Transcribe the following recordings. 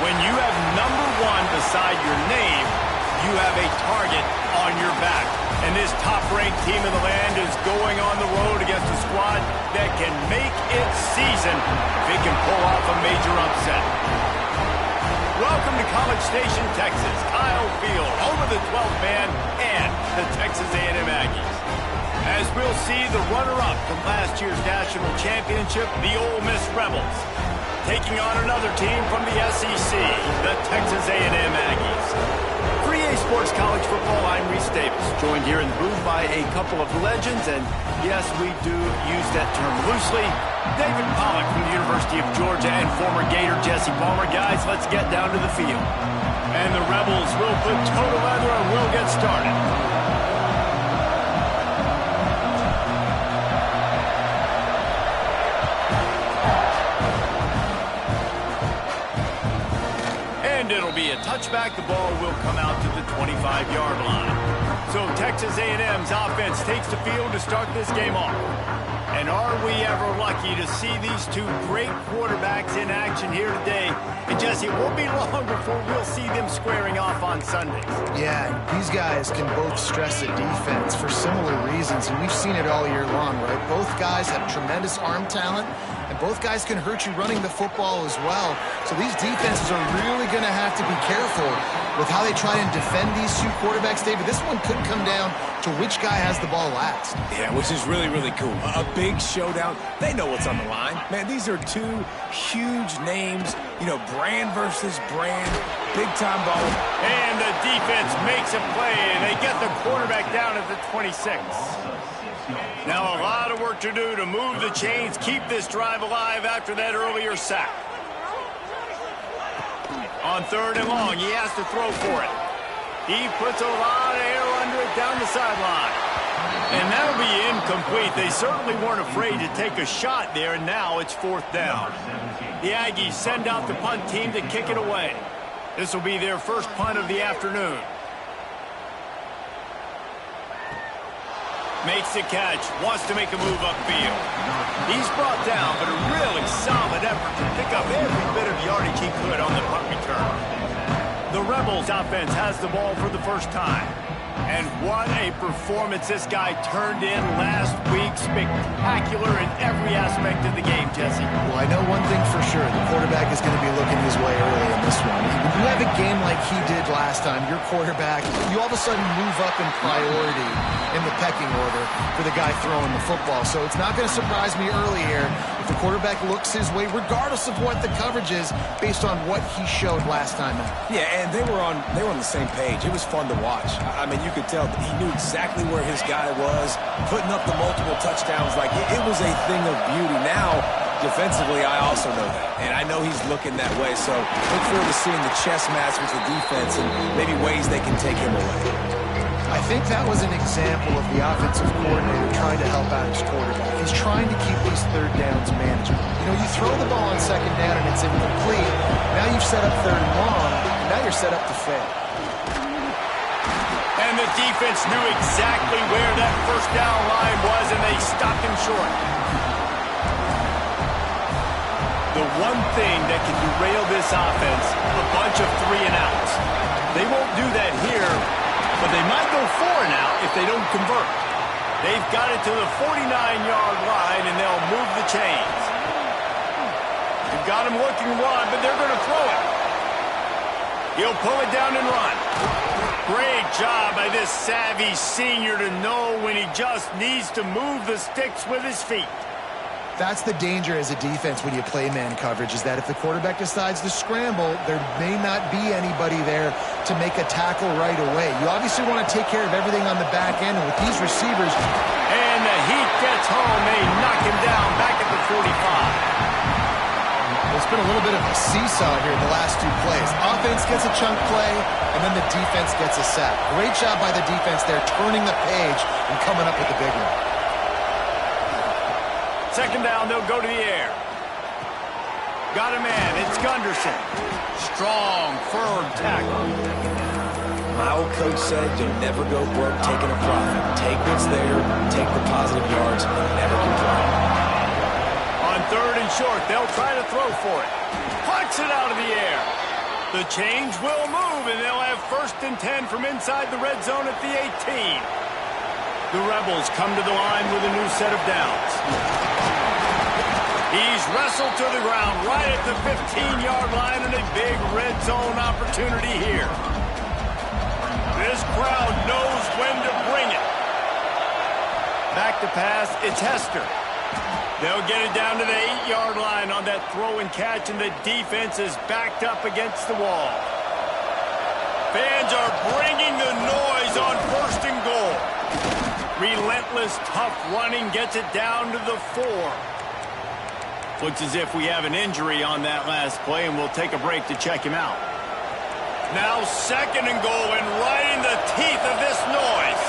When you have #1 beside your name, you have a target on your back. And this top-ranked team in the land is going on the road against a squad that can make its season if it can pull off a major upset. Welcome to College Station, Texas. Kyle Field, home of the 12th man and the Texas A&M Aggies. As we'll see, the runner-up from last year's national championship, the Ole Miss Rebels, taking on another team from the SEC, the Texas A&M Aggies. For EA Sports College Football, I'm Reese Davis, joined here in the booth by a couple of legends, and yes, we do use that term loosely. David Pollack from the University of Georgia and former Gator Jesse Palmer. Guys, let's get down to the field. And the Rebels will put toe to leather and we'll get started. And it'll be a touchback. The ball will come out to the 25-yard line. So Texas A&M's offense takes the field to start this game off. And are we ever lucky to see these two great quarterbacks in action here today? And Jesse, it won't be long before we'll see them squaring off on Sundays. Yeah, these guys can both stress a defense for similar reasons, and we've seen it all year long, right? Both guys have tremendous arm talent, and both guys can hurt you running the football as well. So these defenses are really going to have to be careful with how they try and defend these two quarterbacks, David. This one could come down to which guy has the ball last. Yeah, which is really, really cool. A big showdown. They know what's on the line. Man, these are two huge names, you know, brand versus brand, big-time ball. And the defense makes a play, and they get the quarterback down at the 26. Now a lot of work to do to move the chains, keep this drive alive after that earlier sack. On 3rd and long, he has to throw for it. He puts a lot of air under it down the sideline. And that'll be incomplete. They certainly weren't afraid to take a shot there, and now it's 4th down. The Aggies send out the punt team to kick it away. This will be their first punt of the afternoon. Makes the catch, wants to make a move upfield. He's brought down, but a really solid effort to pick up every bit of yardage he could on the punt return. The Rebels offense has the ball for the first time. And what a performance this guy turned in last week. Spectacular in every aspect of the game, Jesse. Well, I know one thing for sure. The quarterback is going to be looking his way early in this one. When you have a game like he did last time, your quarterback, you all of a sudden move up in priority in the pecking order for the guy throwing the football. So it's not going to surprise me early here if the quarterback looks his way, regardless of what the coverage is, based on what he showed last time out. Yeah, and they were on the same page. It was fun to watch. I mean, you could tell that he knew exactly where his guy was, putting up the multiple touchdowns. Like, it was a thing of beauty. Now, defensively, I also know that, and I know he's looking that way. So look forward to seeing the chess match with the defense and maybe ways they can take him away. I think that was an example of the offensive coordinator trying to help out his quarterback. He's trying to keep these 3rd downs manageable. You know, you throw the ball on 2nd down and it's incomplete. Now you've set up 3rd and long, and now you're set up to fail. And the defense knew exactly where that 1st down line was, and they stopped him short. The one thing that can derail this offense, a bunch of 3-and-outs. They won't do that here, but they might go 4-and-out if they don't convert. They've got it to the 49-yard line, and they'll move the chains. They've got him looking wide, but they're going to throw it. He'll pull it down and run. Great job by this savvy senior to know when he just needs to move the sticks with his feet. That's the danger as a defense when you play man coverage, is that if the quarterback decides to scramble, there may not be anybody there to make a tackle right away. You obviously want to take care of everything on the back end, and with these receivers. And the heat gets home. They knock him down back at the 45. It's been a little bit of a seesaw here the last 2 plays. Offense gets a chunk play, and then the defense gets a sack. Great job by the defense there, turning the page and coming up with the big one. 2nd down, they'll go to the air. Got a man, it's Gunderson. Strong, firm tackle. My old coach said you'll never go broke taking a profit. Take what's there, take the positive yards, and never complain. On 3rd and short, they'll try to throw for it. Puts it out of the air. The change will move, and they'll have 1st and 10 from inside the red zone at the 18. The Rebels come to the line with a new set of downs. He's wrestled to the ground right at the 15-yard line, and a big red zone opportunity here. This crowd knows when to bring it. Back to pass, it's Hester. They'll get it down to the 8-yard line on that throw and catch, and the defense is backed up against the wall. Fans are bringing the noise on 1st and goal. Relentless, tough running gets it down to the 4. Looks as if we have an injury on that last play, and we'll take a break to check him out. Now 2nd and goal, and right in the teeth of this noise.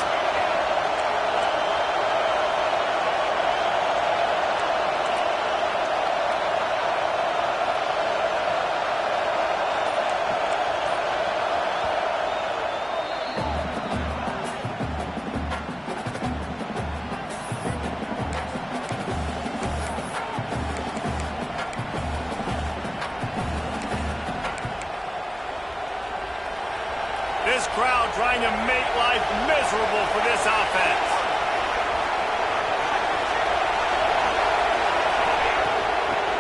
This crowd trying to make life miserable for this offense.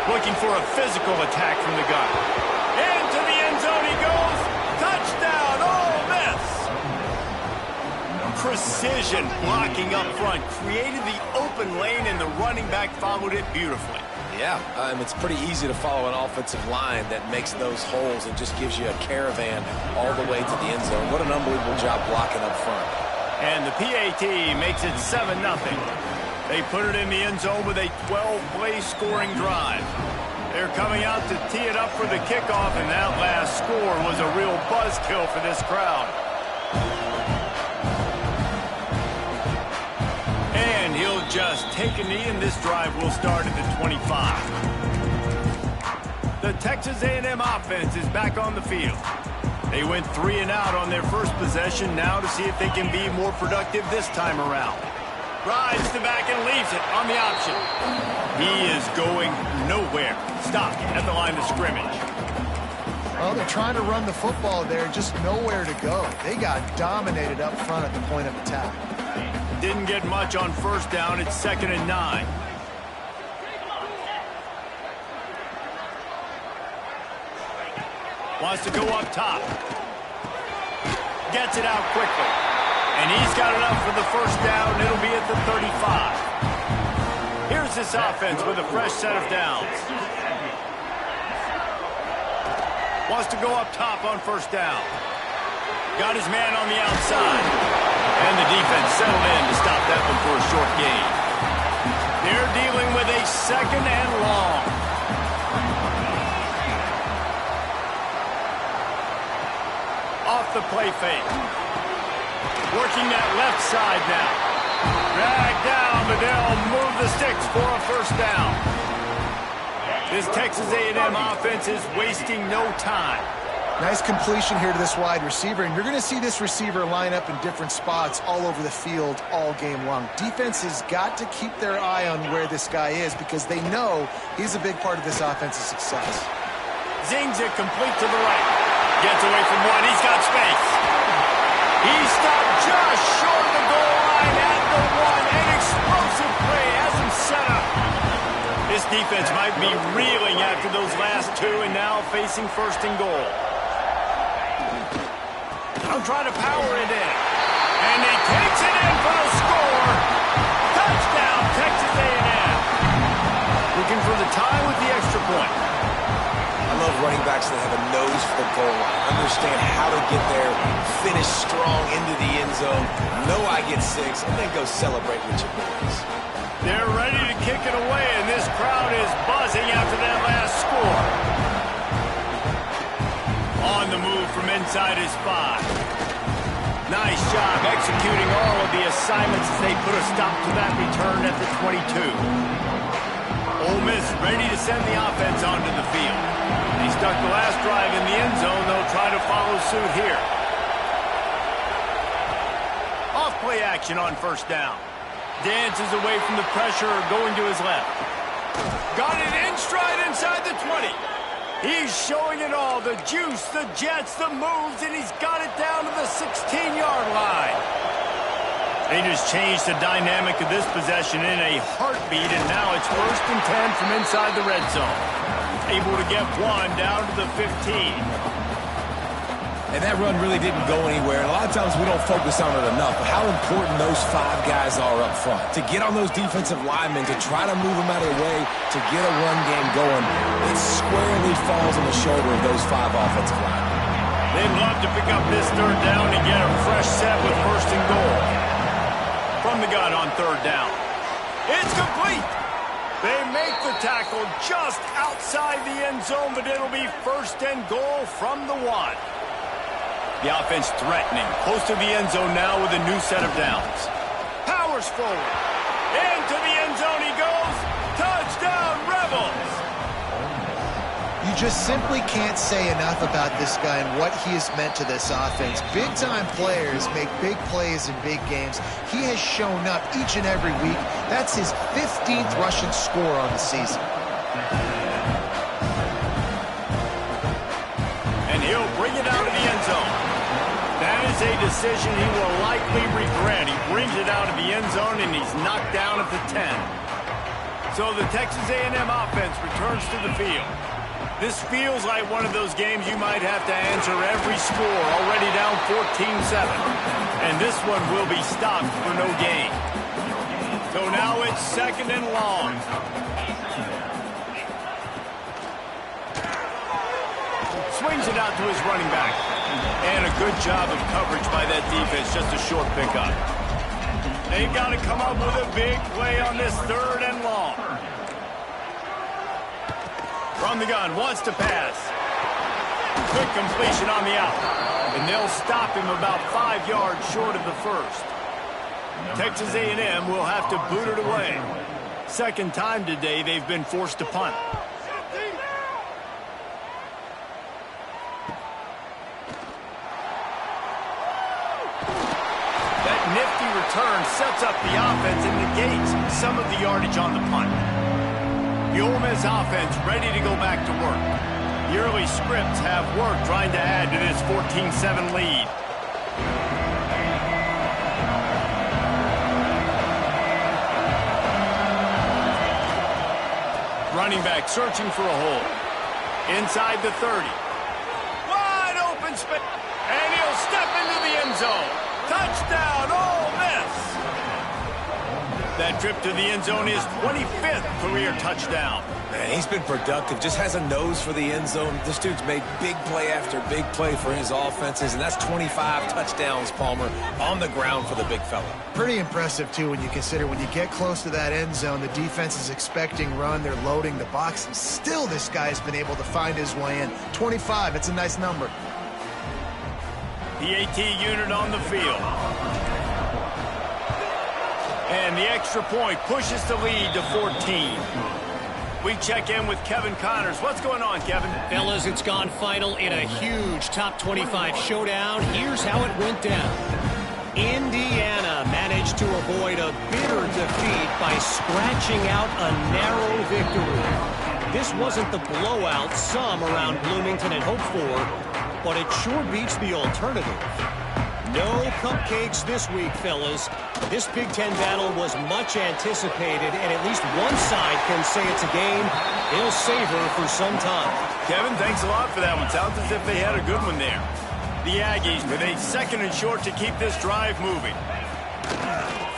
Looking for a physical attack from the gun. Into the end zone he goes. Touchdown, Ole Miss. Precision blocking up front created the open lane, and the running back followed it beautifully. Yeah, it's pretty easy to follow an offensive line that makes those holes and just gives you a caravan all the way to the end zone. What an unbelievable job blocking up front. And the PAT makes it 7-0. They put it in the end zone with a 12-play scoring drive. They're coming out to tee it up for the kickoff, and that last score was a real buzzkill for this crowd. And he'll just take a knee, and this drive will start at the 25. The Texas A&M offense is back on the field. They went 3 and out on their first possession, now to see if they can be more productive this time around. Rides the back and leaves it on the option. He is going nowhere. Stopped at the line of scrimmage. Well, they're trying to run the football there, just nowhere to go. They got dominated up front at the point of attack. Didn't get much on 1st down. It's 2nd and 9. Wants to go up top. Gets it out quickly. And he's got enough for the 1st down. It'll be at the 35. Here's this offense with a fresh set of downs. Wants to go up top on 1st down. Got his man on the outside. And the defense settled in to stop that one for a short gain. They're dealing with a 2nd and long. Off the play fake. Working that left side now. Dragged down, but they'll move the sticks for a 1st down. This Texas A&M offense is wasting no time. Nice completion here to this wide receiver, and you're going to see this receiver line up in different spots all over the field all game long. Defense has got to keep their eye on where this guy is because they know he's a big part of this offense's success. Zings it complete to the right. Gets away from one. He's got space. He stopped just short of the goal line at the 1. An explosive play has him set up. This defense might be reeling after those last 2 and now facing 1st and goal. I'm trying to power it in. And he takes it in for the score. Touchdown, Texas A&M. Looking for the tie with the extra point. I love running backs that have a nose for the goal line. Understand how to get there, finish strong into the end zone, know I get 6, and then go celebrate with your boys. They're ready to kick it away, and this crowd is buzzing after that last score. On the move from inside his 5. Nice job executing all of the assignments as they put a stop to that return at the 22. Ole Miss ready to send the offense onto the field. They stuck the last drive in the end zone. They'll try to follow suit here. Off play action on 1st down. Dances away from the pressure, going to his left. Got it in stride inside the 20. He's showing it all, the juice, the jets, the moves, and he's got it down to the 16-yard line. They just changed the dynamic of this possession in a heartbeat, and now it's 1st and 10 from inside the red zone. Able to get one down to the 15. And that run really didn't go anywhere. And a lot of times we don't focus on it enough, but how important those 5 guys are up front. To get on those defensive linemen, to try to move them out of the way, to get a run game going, it squarely falls on the shoulder of those 5 offensive linemen. They'd love to pick up this 3rd down and get a fresh set with 1st and goal. From the gun on 3rd down. It's complete. They make the tackle just outside the end zone, but it'll be 1st and goal from the 1. The offense threatening, close to the end zone now with a new set of downs. Powers forward. Into the end zone he goes. Touchdown, Rebels! You just simply can't say enough about this guy and what he has meant to this offense. Big-time players make big plays in big games. He has shown up each and every week. That's his 15th rushing score on the season. And he'll bring it out of the end zone. That is a decision he will likely regret. He brings it out of the end zone, and he's knocked down at the 10. So the Texas A&M offense returns to the field. This feels like one of those games you might have to answer every score, already down 14-7. And this one will be stopped for no gain. So now it's 2nd and long. Swings it out to his running back. And a good job of coverage by that defense, just a short pickup. They've got to come up with a big play on this 3rd and long. From the gun, wants to pass. Quick completion on the out. And they'll stop him about 5 yards short of the 1st. Texas A&M will have to boot it away. 2nd time today they've been forced to punt. That nifty return sets up the offense and negates some of the yardage on the punt. The Ole Miss offense ready to go back to work. The early scripts have worked trying to add to this 14-7 lead. Running back searching for a hole. Inside the 30. Wide open space. And he'll step into the end zone. Touchdown, Ole Miss. That trip to the end zone is 25th career touchdown. Man, he's been productive, just has a nose for the end zone. This dude's made big play after big play for his offenses, and that's 25 touchdowns, Palmer, on the ground for the big fella. Pretty impressive, too, when you consider when you get close to that end zone, the defense is expecting run, they're loading the box, and still this guy's been able to find his way in. 25, it's a nice number. The AT unit on the field. And the extra point pushes the lead to 14. We check in with Kevin Connors. What's going on, Kevin? Fellas, it's gone final in a huge top 25 showdown. Here's how it went down. Indiana managed to avoid a bitter defeat by scratching out a narrow victory. This wasn't the blowout some around Bloomington had hoped for, but it sure beats the alternative. No cupcakes this week, fellas. This Big Ten battle was much anticipated, and at least one side can say it's a game they'll savor for some time. Kevin, thanks a lot for that one. Sounds as if they had a good one there. The Aggies with a 2nd and short to keep this drive moving.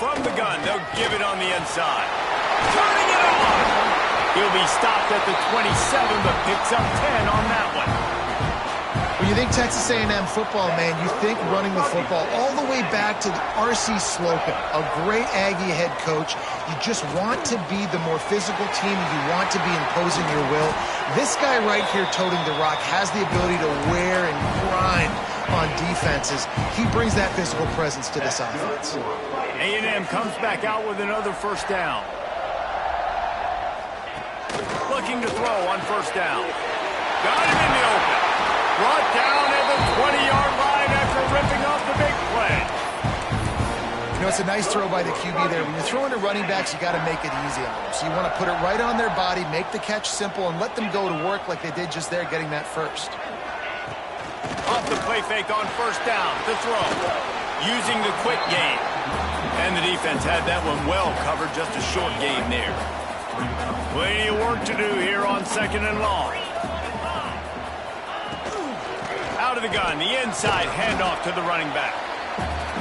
From the gun, they'll give it on the inside. Turning it on! He'll be stopped at the 27, but picks up 10 on that one. When you think Texas A&M football, man, you think running the football all the way back to R.C. Slocum, a great Aggie head coach. You just want to be the more physical team. You want to be imposing your will. This guy right here toting the rock has the ability to wear and grind on defenses. He brings that physical presence to this offense. A&M comes back out with another 1st down. Looking to throw on 1st down. Got him in the open. Brought down at the 20-yard line after ripping off the big play. You know, it's It's a nice throw by the QB there. When you're throwing to running backs, you got to make it easy on them. So you want to put it right on their body, make the catch simple, and let them go to work like they did just there, getting that first. Off the play fake on first down to throw. Using the quick game. And the defense had that one well covered, just a short game there. Plenty of work to do here on 2nd and long. Out of the gun, the inside handoff to the running back.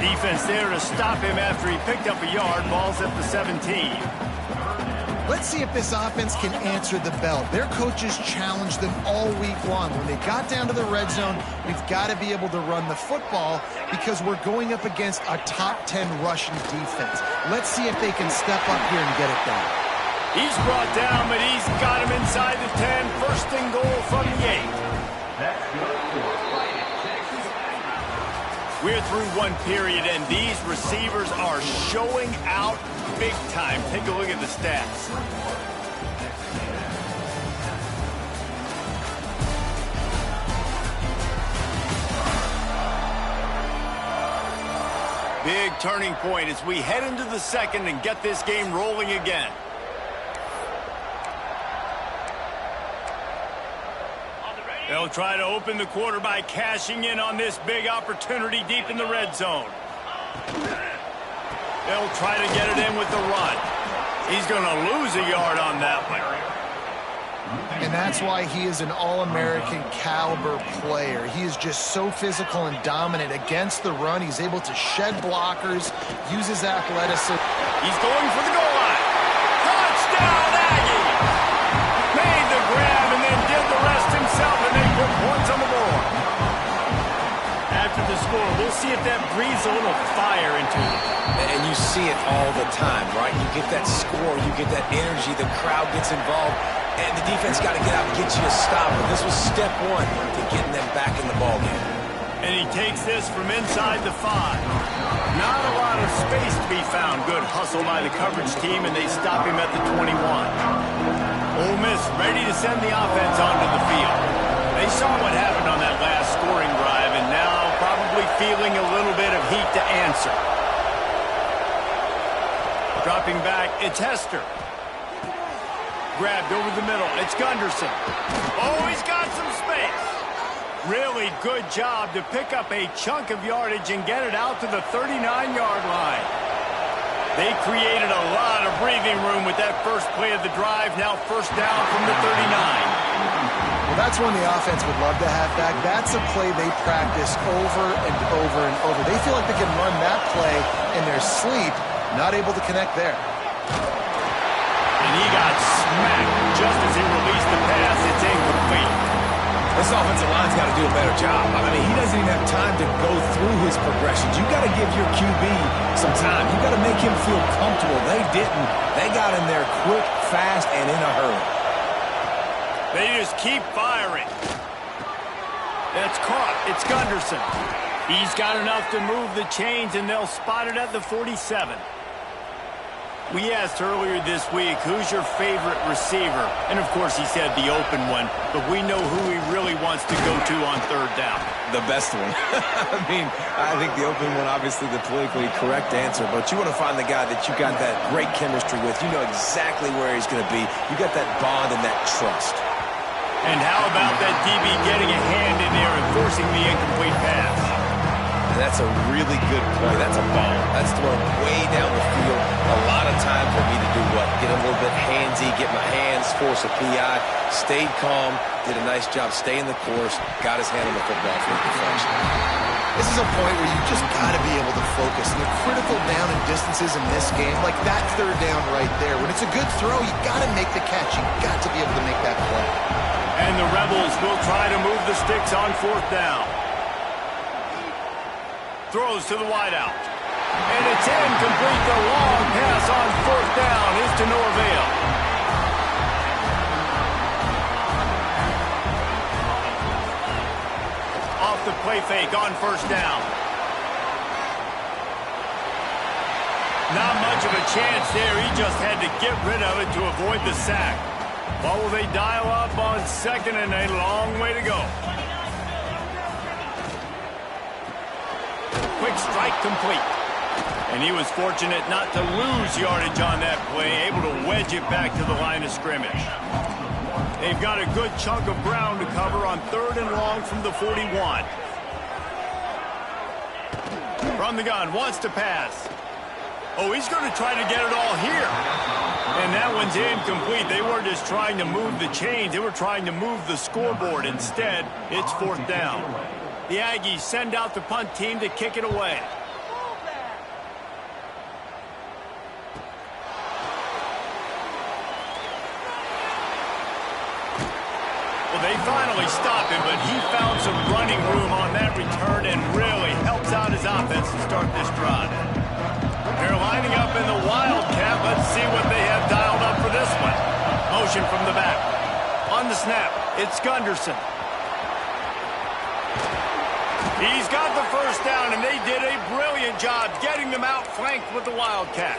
Defense there to stop him after he picked up a yard. Ball's at the 17. Let's see if this offense can answer the bell. Their coaches challenged them all week long. When they got down to the red zone, we've got to be able to run the football because we're going up against a top 10 rushing defense. Let's see if they can step up here and get it done. He's brought down, but he's got him inside the 10. First and goal from the 8. We're through one period, and these receivers are showing out big time. Take a look at the stats. Big turning point as we head into the second and get this game rolling again. They'll try to open the quarter by cashing in on this big opportunity deep in the red zone. They'll try to get it in with the run. He's going to lose a yard on that one. And that's why he is an All-American caliber player. He is just so physical and dominant against the run. He's able to shed blockers, use his athleticism. He's going for the goal line. Touchdown, Aggie! Made the grab and then did the rest himself, and they put points on the board. After the score, we'll see if that breathes a little fire into it. And you see it all the time, right? You get that score, you get that energy, the crowd gets involved, and the defense got to get out and get you a stop. But this was step one to getting them back in the ballgame. And he takes this from inside the 5. Not a lot of space to be found. Good hustle by the coverage team, and they stop him at the 21. Ole Miss ready to send the offense onto the field. They saw what happened on that last scoring drive, and now probably feeling a little bit of heat to answer. Dropping back, it's Hester. Grabbed over the middle, it's Gunderson. Oh, he's got some space. Really good job to pick up a chunk of yardage and get it out to the 39-yard line. They created a lot of breathing room with that first play of the drive. Now first down from the 39. Well, that's one the offense would love to have back. That's a play they practice over and over and over. They feel like they can run that play in their sleep. Not able to connect there. And he got smacked just as he released the pass. It's incomplete. This offensive line's got to do a better job. I mean, he doesn't even have time to go through his progressions. You got to give your QB some time. You got to make him feel comfortable. They didn't. They got in there quick, fast, and in a hurry. They just keep firing. That's caught. It's Gunderson. He's got enough to move the chains, and they'll spot it at the 47. We asked earlier this week, who's your favorite receiver? And, of course, he said the open one, but we know who he really wants to go to on third down. The best one. I mean, I think the open one, obviously the politically correct answer, but you want to find the guy that you got that great chemistry with. You know exactly where he's going to be. You got that bond and that trust. And how about that DB getting a hand in there and forcing the incomplete pass? That's a really good play. That's a ball. That's thrown way down the field. A lot of time for me to do what? Get a little bit handsy, get my hands, force a PI. Stayed calm, did a nice job staying the course, got his hand on the football for the deflection. This is a point where you just got to be able to focus. And the critical down and distances in this game, like that third down right there, when it's a good throw, you got to make the catch. You got to be able to make that play. And the Rebels will try to move the sticks on fourth down. Throws to the wideout. And it's incomplete. The long pass on fourth down is to Norvell. Off the play fake on first down. Not much of a chance there. He just had to get rid of it to avoid the sack. What will they dial up on second, and a long way to go. Quick strike complete. And he was fortunate not to lose yardage on that play, able to wedge it back to the line of scrimmage. They've got a good chunk of ground to cover on 3rd and long from the 41. From the gun, wants to pass. Oh, he's going to try to get it all here. And that one's incomplete. They weren't just trying to move the chains. They were trying to move the scoreboard. Instead, it's 4th down. The Aggies send out the punt team to kick it away. Well, they finally stopped him, but he found some running room on that return and really helps out his offense to start this drive. They're lining up in the Wildcat. Let's see what they have dialed up for this one. Motion from the back. On the snap, it's Gunderson. He's got the first down, and they did a brilliant job getting them outflanked with the Wildcat.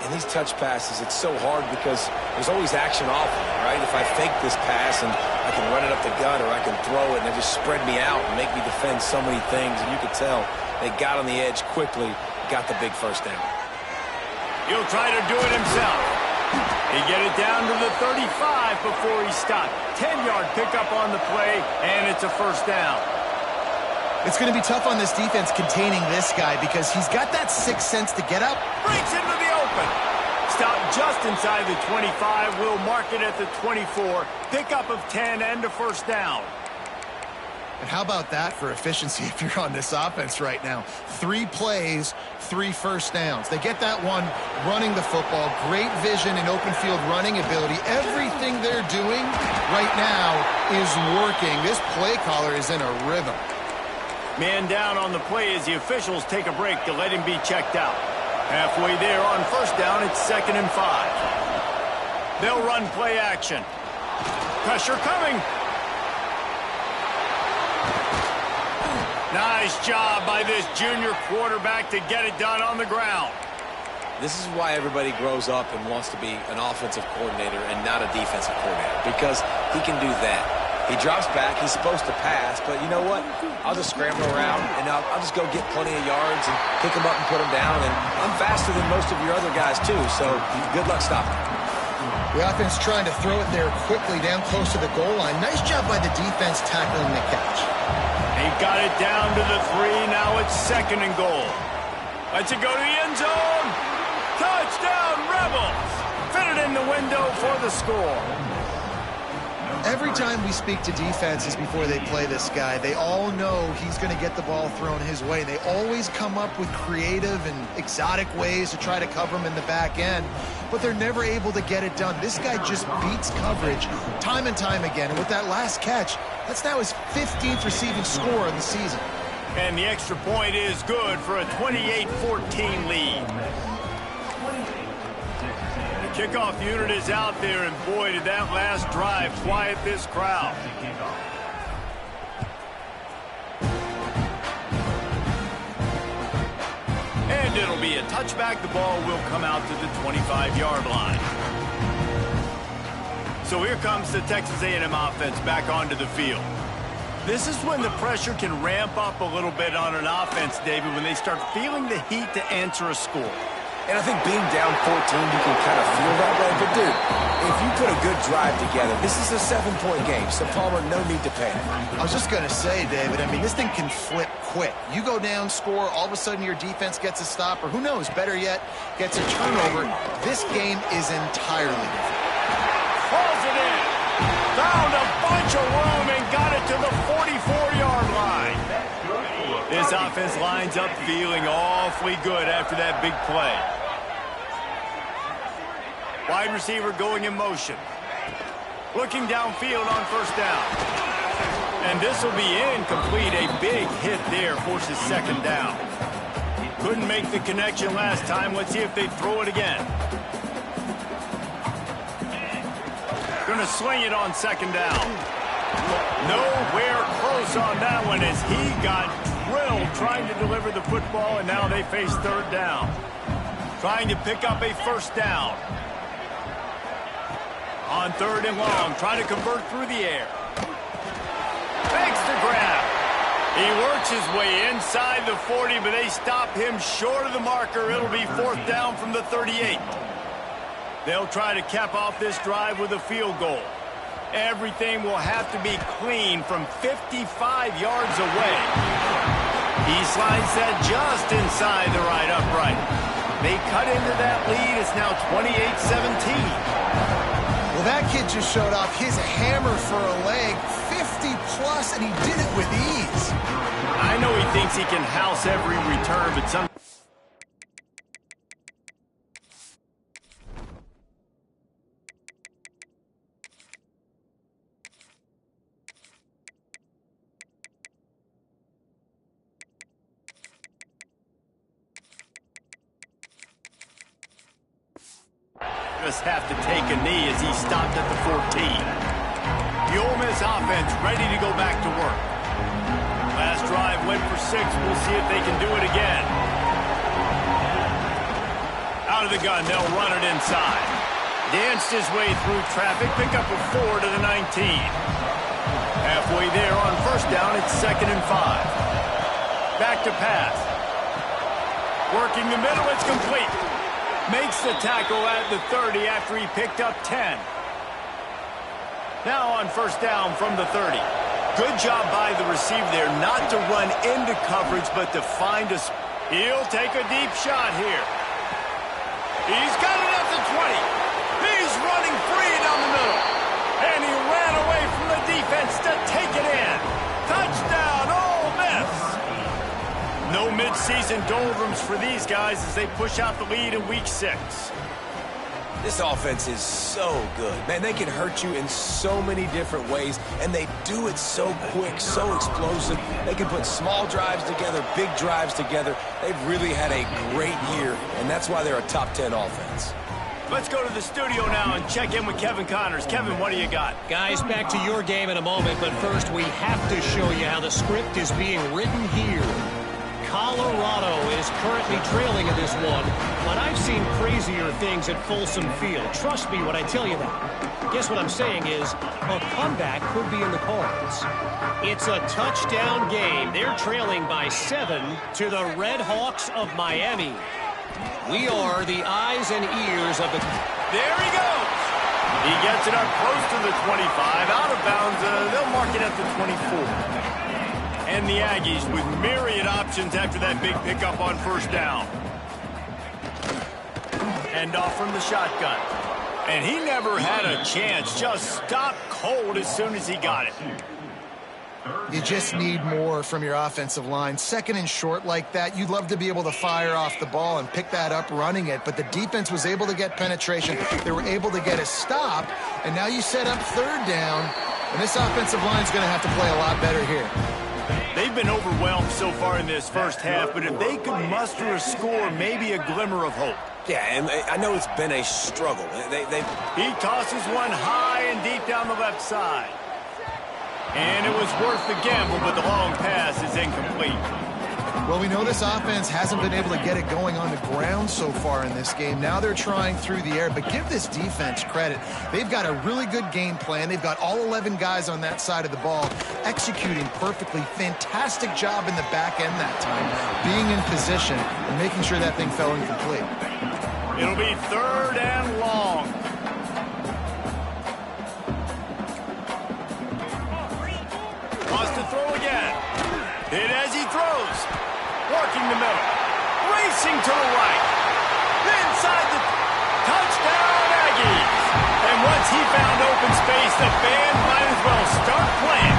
And these touch passes, it's so hard because there's always action off of it, right? If I fake this pass and I can run it up the gut or I can throw it and they just spread me out and make me defend so many things, and you could tell they got on the edge quickly, got the big first down. He'll try to do it himself. He get it down to the 35 before he stopped. 10-yard pickup on the play, and it's a first down. It's going to be tough on this defense containing this guy because he's got that sixth sense to get up. Breaks into the open. Stop just inside the 25. We'll mark it at the 24. Pickup of 10 and a first down. And how about that for efficiency if you're on this offense right now? 3 plays, 3 first downs. They get that one running the football. Great vision and open field running ability. Everything they're doing right now is working. This play caller is in a rhythm. Man down on the play as the officials take a break to let him be checked out. Halfway there on first down, it's 2nd and 5. They'll run play action. Pressure coming. Nice job by this junior quarterback to get it done on the ground. This is why everybody grows up and wants to be an offensive coordinator and not a defensive coordinator, because he can do that. He drops back. He's supposed to pass, but you know what? I'll just scramble around, and I'll just go get plenty of yards and pick them up and put them down, and I'm faster than most of your other guys, too, so good luck stopping. The offense trying to throw it there quickly down close to the goal line. Nice job by the defense tackling the catch. He got it down to the 3. Now it's 2nd and goal. Lets it go to the end zone. Touchdown, Rebels. Fit it in the window for the score. Every time we speak to defenses before they play this guy, they all know he's going to get the ball thrown his way. They always come up with creative and exotic ways to try to cover him in the back end, but they're never able to get it done. This guy just beats coverage time and time again, and with that last catch, that's now his 15th receiving score of the season. And the extra point is good for a 28-14 lead. Kickoff unit is out there, and boy, did that last drive quiet this crowd. And it'll be a touchback. The ball will come out to the 25-yard line. So here comes the Texas A&M offense back onto the field. This is when the pressure can ramp up a little bit on an offense, David, when they start feeling the heat to answer a score. And I think being down 14, you can kind of feel that way. But, dude, if you put a good drive together, this is a 7-point game. So, Palmer, no need to panic. I was just going to say, David, I mean, this thing can flip quick. You go down, score, all of a sudden your defense gets a stop, or who knows, better yet, gets a turnover. This game is entirely different. Pulls it in. Found a bunch of room and got it to the 44-yard line. This offense lines up feeling awfully good after that big play. Wide receiver going in motion. Looking downfield on first down. And this will be incomplete. A big hit there forces 2nd down. Couldn't make the connection last time. Let's see if they throw it again. Going to sling it on 2nd down. Nowhere close on that one as he got drilled trying to deliver the football, and now they face 3rd down. Trying to pick up a first down. On 3rd and long, trying to convert through the air. Makes the grab. He works his way inside the 40, but they stop him short of the marker. It'll be 4th down from the 38. They'll try to cap off this drive with a field goal. Everything will have to be clean from 55 yards away. He slides that just inside the right upright. They cut into that lead. It's now 28-17. Well, that kid just showed off his hammer for a leg, 50-plus, and he did it with ease. I know he thinks he can house every return, but some... just have to take a knee as he stopped at the 14. The Ole Miss offense ready to go back to work. Last drive went for 6. We'll see if they can do it again. Out of the gun, they'll run it inside. Danced his way through traffic, pick up a 4 to the 19. Halfway there on 1st down, it's 2nd and 5. Back to pass. Working the middle, it's complete. Makes the tackle at the 30 after he picked up 10. Now on 1st down from the 30. Good job by the receiver there not to run into coverage, but to find a... He'll take a deep shot here. He's got it at the 20. He's running free down the middle. And he ran away from the defense to take it in. Touchdown, Ole Miss. No midseason doldrums for these guys as they push out the lead in Week 6. This offense is so good. Man, they can hurt you in so many different ways, and they do it so quick, so explosive. They can put small drives together, big drives together. They've really had a great year, and that's why they're a top 10 offense. Let's go to the studio now and check in with Kevin Connors. Kevin, what do you got? Guys, back to your game in a moment, but first we have to show you how the script is being written here. Colorado is currently trailing in this one, but I've seen crazier things at Folsom Field. Trust me when I tell you that. Guess what I'm saying is a comeback could be in the cards. It's a touchdown game. They're trailing by 7 to the Red Hawks of Miami. We are the eyes and ears of the... There he goes. He gets it up close to the 25. Out of bounds, they'll mark it at the 24. And the Aggies with myriad options after that big pickup on 1st down. And off from the shotgun. And he never had a chance. Just stopped cold as soon as he got it. You just need more from your offensive line. 2nd and short like that, you'd love to be able to fire off the ball and pick that up running it, but the defense was able to get penetration. They were able to get a stop, and now you set up 3rd down, and this offensive line is going to have to play a lot better here. They've been overwhelmed so far in this 1st half, but if they could muster a score, maybe a glimmer of hope. Yeah, and I know it's been a struggle. He tosses one high and deep down the left side. And it was worth the gamble, but the long pass is incomplete. Well, we know this offense hasn't been able to get it going on the ground so far in this game. Now they're trying through the air, but give this defense credit. They've got a really good game plan. They've got all 11 guys on that side of the ball executing perfectly. Fantastic job in the back end that time, being in position and making sure that thing fell incomplete. It'll be 3rd and long. Wants to throw again. Hit as he throws. Working the middle. Racing to the right. Inside the touchdown Aggies. And once he found open space, the band might as well start playing.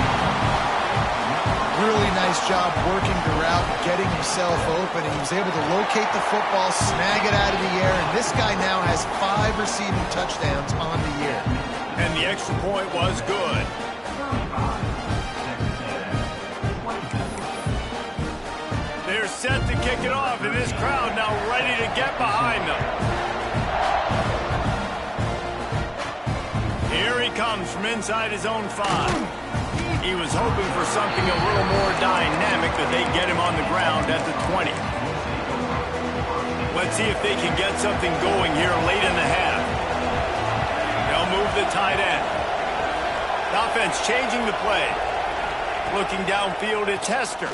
Really nice job working the route, getting himself open. He was able to locate the football, snag it out of the air, and this guy now has 5 receiving touchdowns on the year. And the extra point was good. They're set to kick it off, and this crowd now ready to get behind them. Here he comes from inside his own 5. He was hoping for something a little more dynamic, but they get him on the ground at the 20. Let's see if they can get something going here late in the half. They'll move the tight end. Offense changing the play. Looking downfield, it's Hester.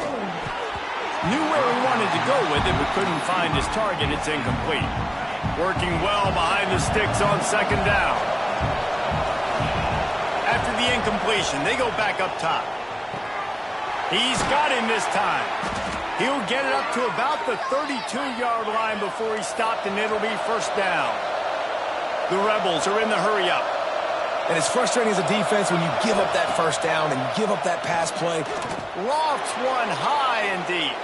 Knew where he wanted to go with it, but couldn't find his target. It's incomplete. Working well behind the sticks on second down. After the incompletion, they go back up top. He's got him this time. He'll get it up to about the 32-yard line before he stopped, and it'll be first down. The Rebels are in the hurry-up. And it's frustrating as a defense when you give up that first down and give up that pass play. Lofts one high and deep.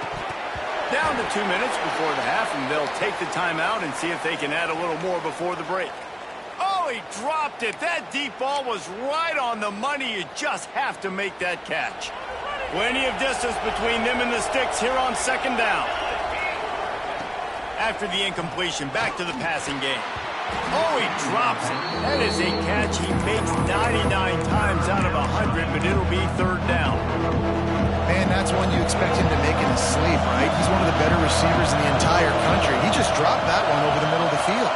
Down to 2 minutes before the half, and they'll take the timeout and see if they can add a little more before the break. Oh, he dropped it. That deep ball was right on the money. You just have to make that catch. Plenty of distance between them and the sticks here on second down. After the incompletion, back to the passing game. Oh, he drops it. That is a catch he makes 99 times out of 100, but it'll be third down. Man, that's one you expect him to make in his sleep, right? He's one of the better receivers in the entire country. He just dropped that one over the middle of the field.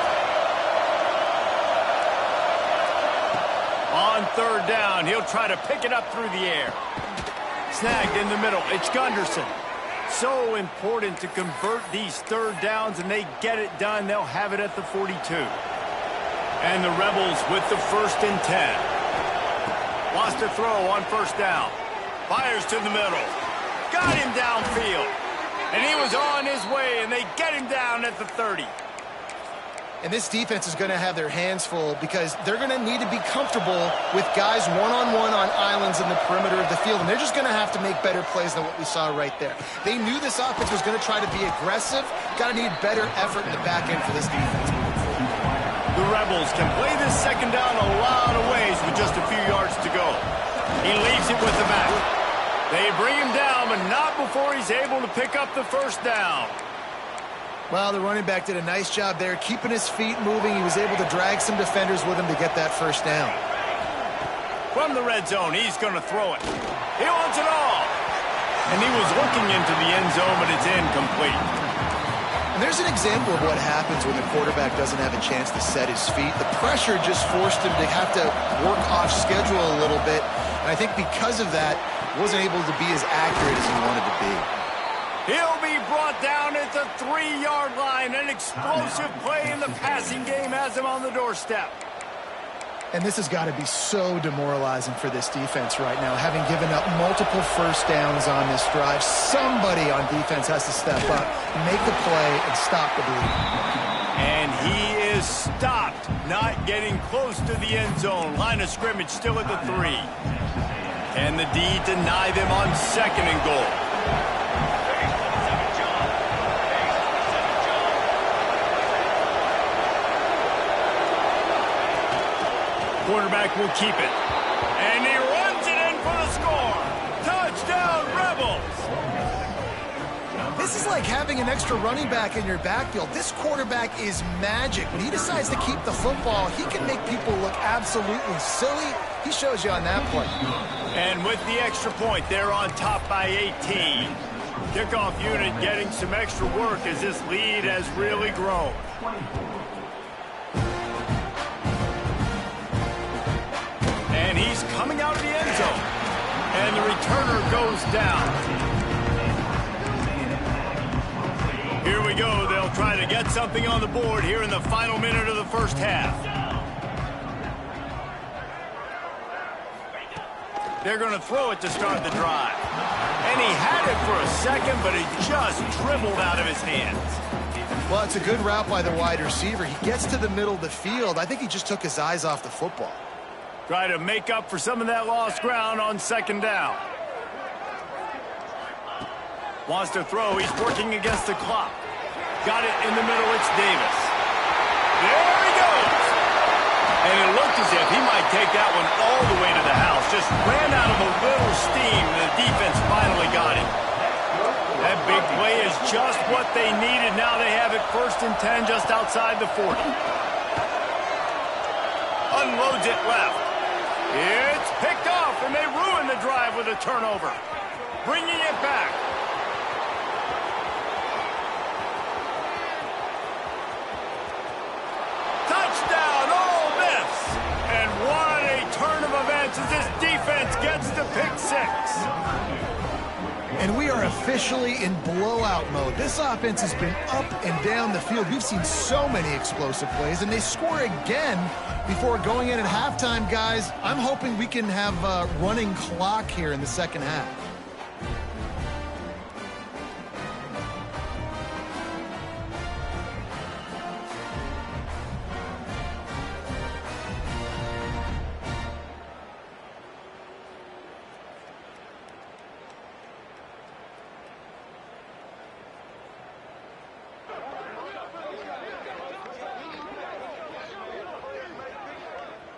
On third down, he'll try to pick it up through the air. Snagged in the middle. It's Gunderson. So important to convert these third downs, and they get it done. They'll have it at the 42. And the Rebels with the 1st and 10. Wants to throw on first down. Fires to the middle. Got him downfield. And he was on his way, and they get him down at the 30. And this defense is going to have their hands full because they're going to need to be comfortable with guys one-on-one on islands in the perimeter of the field. And they're just going to have to make better plays than what we saw right there. They knew this offense was going to try to be aggressive. Got to need better effort in the back end for this defense moving forward. The Rebels can play this second down a lot of ways with just a few yards to go. He leaves it with the back. They bring him down, but not before he's able to pick up the first down. Well, the running back did a nice job there, keeping his feet moving. He was able to drag some defenders with him to get that first down. From the red zone, he's going to throw it. He wants it all. And he was looking into the end zone, but it's incomplete. And there's an example of what happens when the quarterback doesn't have a chance to set his feet. The pressure just forced him to have to work off schedule a little bit. And I think because of that, wasn't able to be as accurate as he wanted to be. He'll be brought down at the 3-yard line. An explosive play in the passing game has him on the doorstep. And this has got to be so demoralizing for this defense right now, having given up multiple first downs on this drive. Somebody on defense has to step up, make the play, and stop the bleeding. And he is stopped, not getting close to the end zone. Line of scrimmage still at the 3. Can the D deny them on second and goal? Quarterback will keep it. And he runs it in for the score. Touchdown, Rebels! This is like having an extra running back in your backfield. This quarterback is magic. When he decides to keep the football, he can make people look absolutely silly. He shows you on that play. And with the extra point, they're on top by 18. Kickoff unit getting some extra work as this lead has really grown. And he's coming out of the end zone. And the returner goes down. Here we go. They'll try to get something on the board here in the final minute of the first half. They're going to throw it to start the drive. And he had it for a second, but it just dribbled out of his hands. Well, it's a good route by the wide receiver. He gets to the middle of the field. I think he just took his eyes off the football. Try to make up for some of that lost ground on second down. Wants to throw. He's working against the clock. Got it in the middle. It's Davis. There he goes. And it looked as if he might take that one all the way to the house. Just ran out of a little steam, and the defense finally got him. That big play is just what they needed. Now they have it 1st and 10 just outside the 40. Unloads it left. It's picked off, and they ruin the drive with a turnover. Bringing it back. Touchdown, Ole Miss. And what a turn of events as this defense gets to pick 6. And we are officially in blowout mode. This offense has been up and down the field. We've seen so many explosive plays, and they score again before going in at halftime, guys. I'm hoping we can have a running clock here in the second half.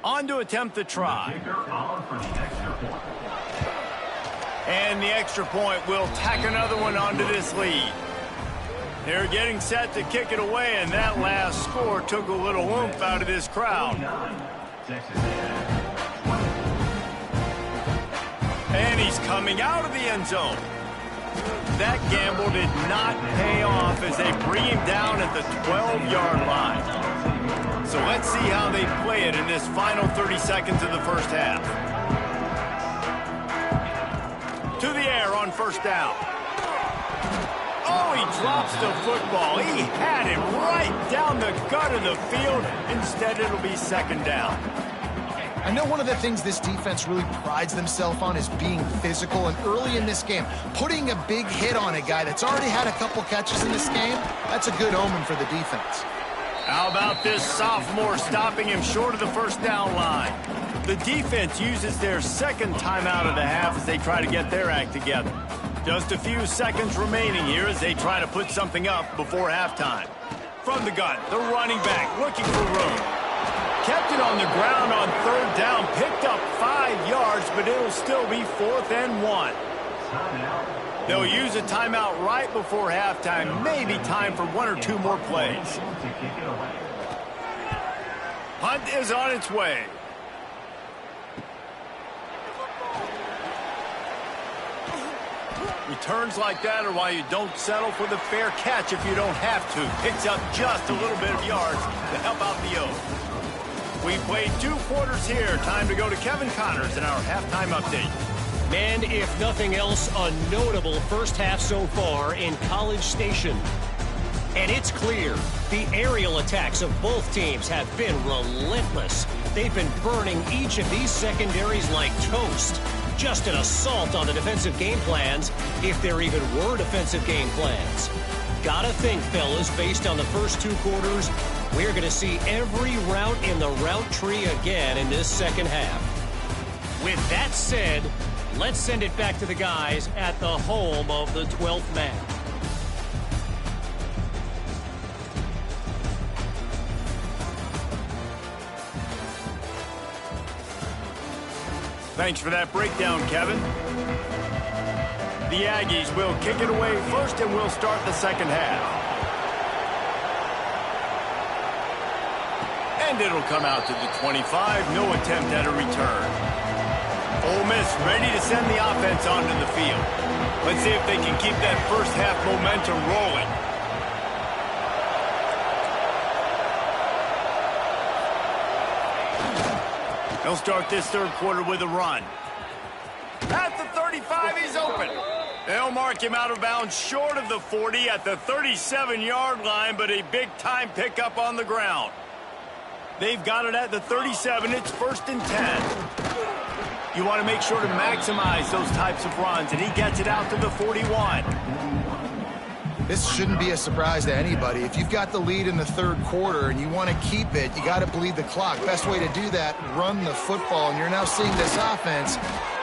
On to attempt the try. And the extra point will tack another one onto this lead. They're getting set to kick it away, and that last score took a little oomph out of this crowd. And he's coming out of the end zone. That gamble did not pay off as they bring him down at the 12-yard line. So let's see how they play it in this final 30 seconds of the first half. To the air on first down. Oh, he drops the football. He had him right down the gut of the field. Instead, it'll be second down. I know one of the things this defense really prides themselves on is being physical, and early in this game, putting a big hit on a guy that's already had a couple catches in this game, that's a good omen for the defense. How about this sophomore stopping him short of the first down line? The defense uses their second timeout of the half as they try to get their act together. Just a few seconds remaining here as they try to put something up before halftime. From the gun, the running back looking for room. Kept it on the ground on third down, picked up 5 yards, but it'll still be 4th and 1. They'll use a timeout right before halftime. Maybe time for 1 or 2 more plays. Hunt is on its way. Returns like that are why you don't settle for the fair catch if you don't have to. Picks up just a little bit of yards to help out the O's. We played 2 quarters here. Time to go to Kevin Connors in our halftime update. And if nothing else, a notable first half so far in College Station. And it's clear, the aerial attacks of both teams have been relentless. They've been burning each of these secondaries like toast. Just an assault on the defensive game plans, if there even were defensive game plans. Gotta think, fellas, based on the first 2 quarters, we're going to see every route in the route tree again in this second half. With that said, let's send it back to the guys at the home of the 12th man. Thanks for that breakdown, Kevin. The Aggies will kick it away first, and we'll start the second half. And it'll come out to the 25. No attempt at a return. Ole Miss ready to send the offense onto the field. Let's see if they can keep that first half momentum rolling. They'll start this third quarter with a run. At the 35, he's open. They'll mark him out of bounds short of the 40 at the 37-yard line, but a big-time pickup on the ground. They've got it at the 37. It's 1st and 10. You want to make sure to maximize those types of runs, and he gets it out to the 41. This shouldn't be a surprise to anybody. If you've got the lead in the third quarter and you want to keep it, you got to bleed the clock. Best way to do that, run the football. And you're now seeing this offense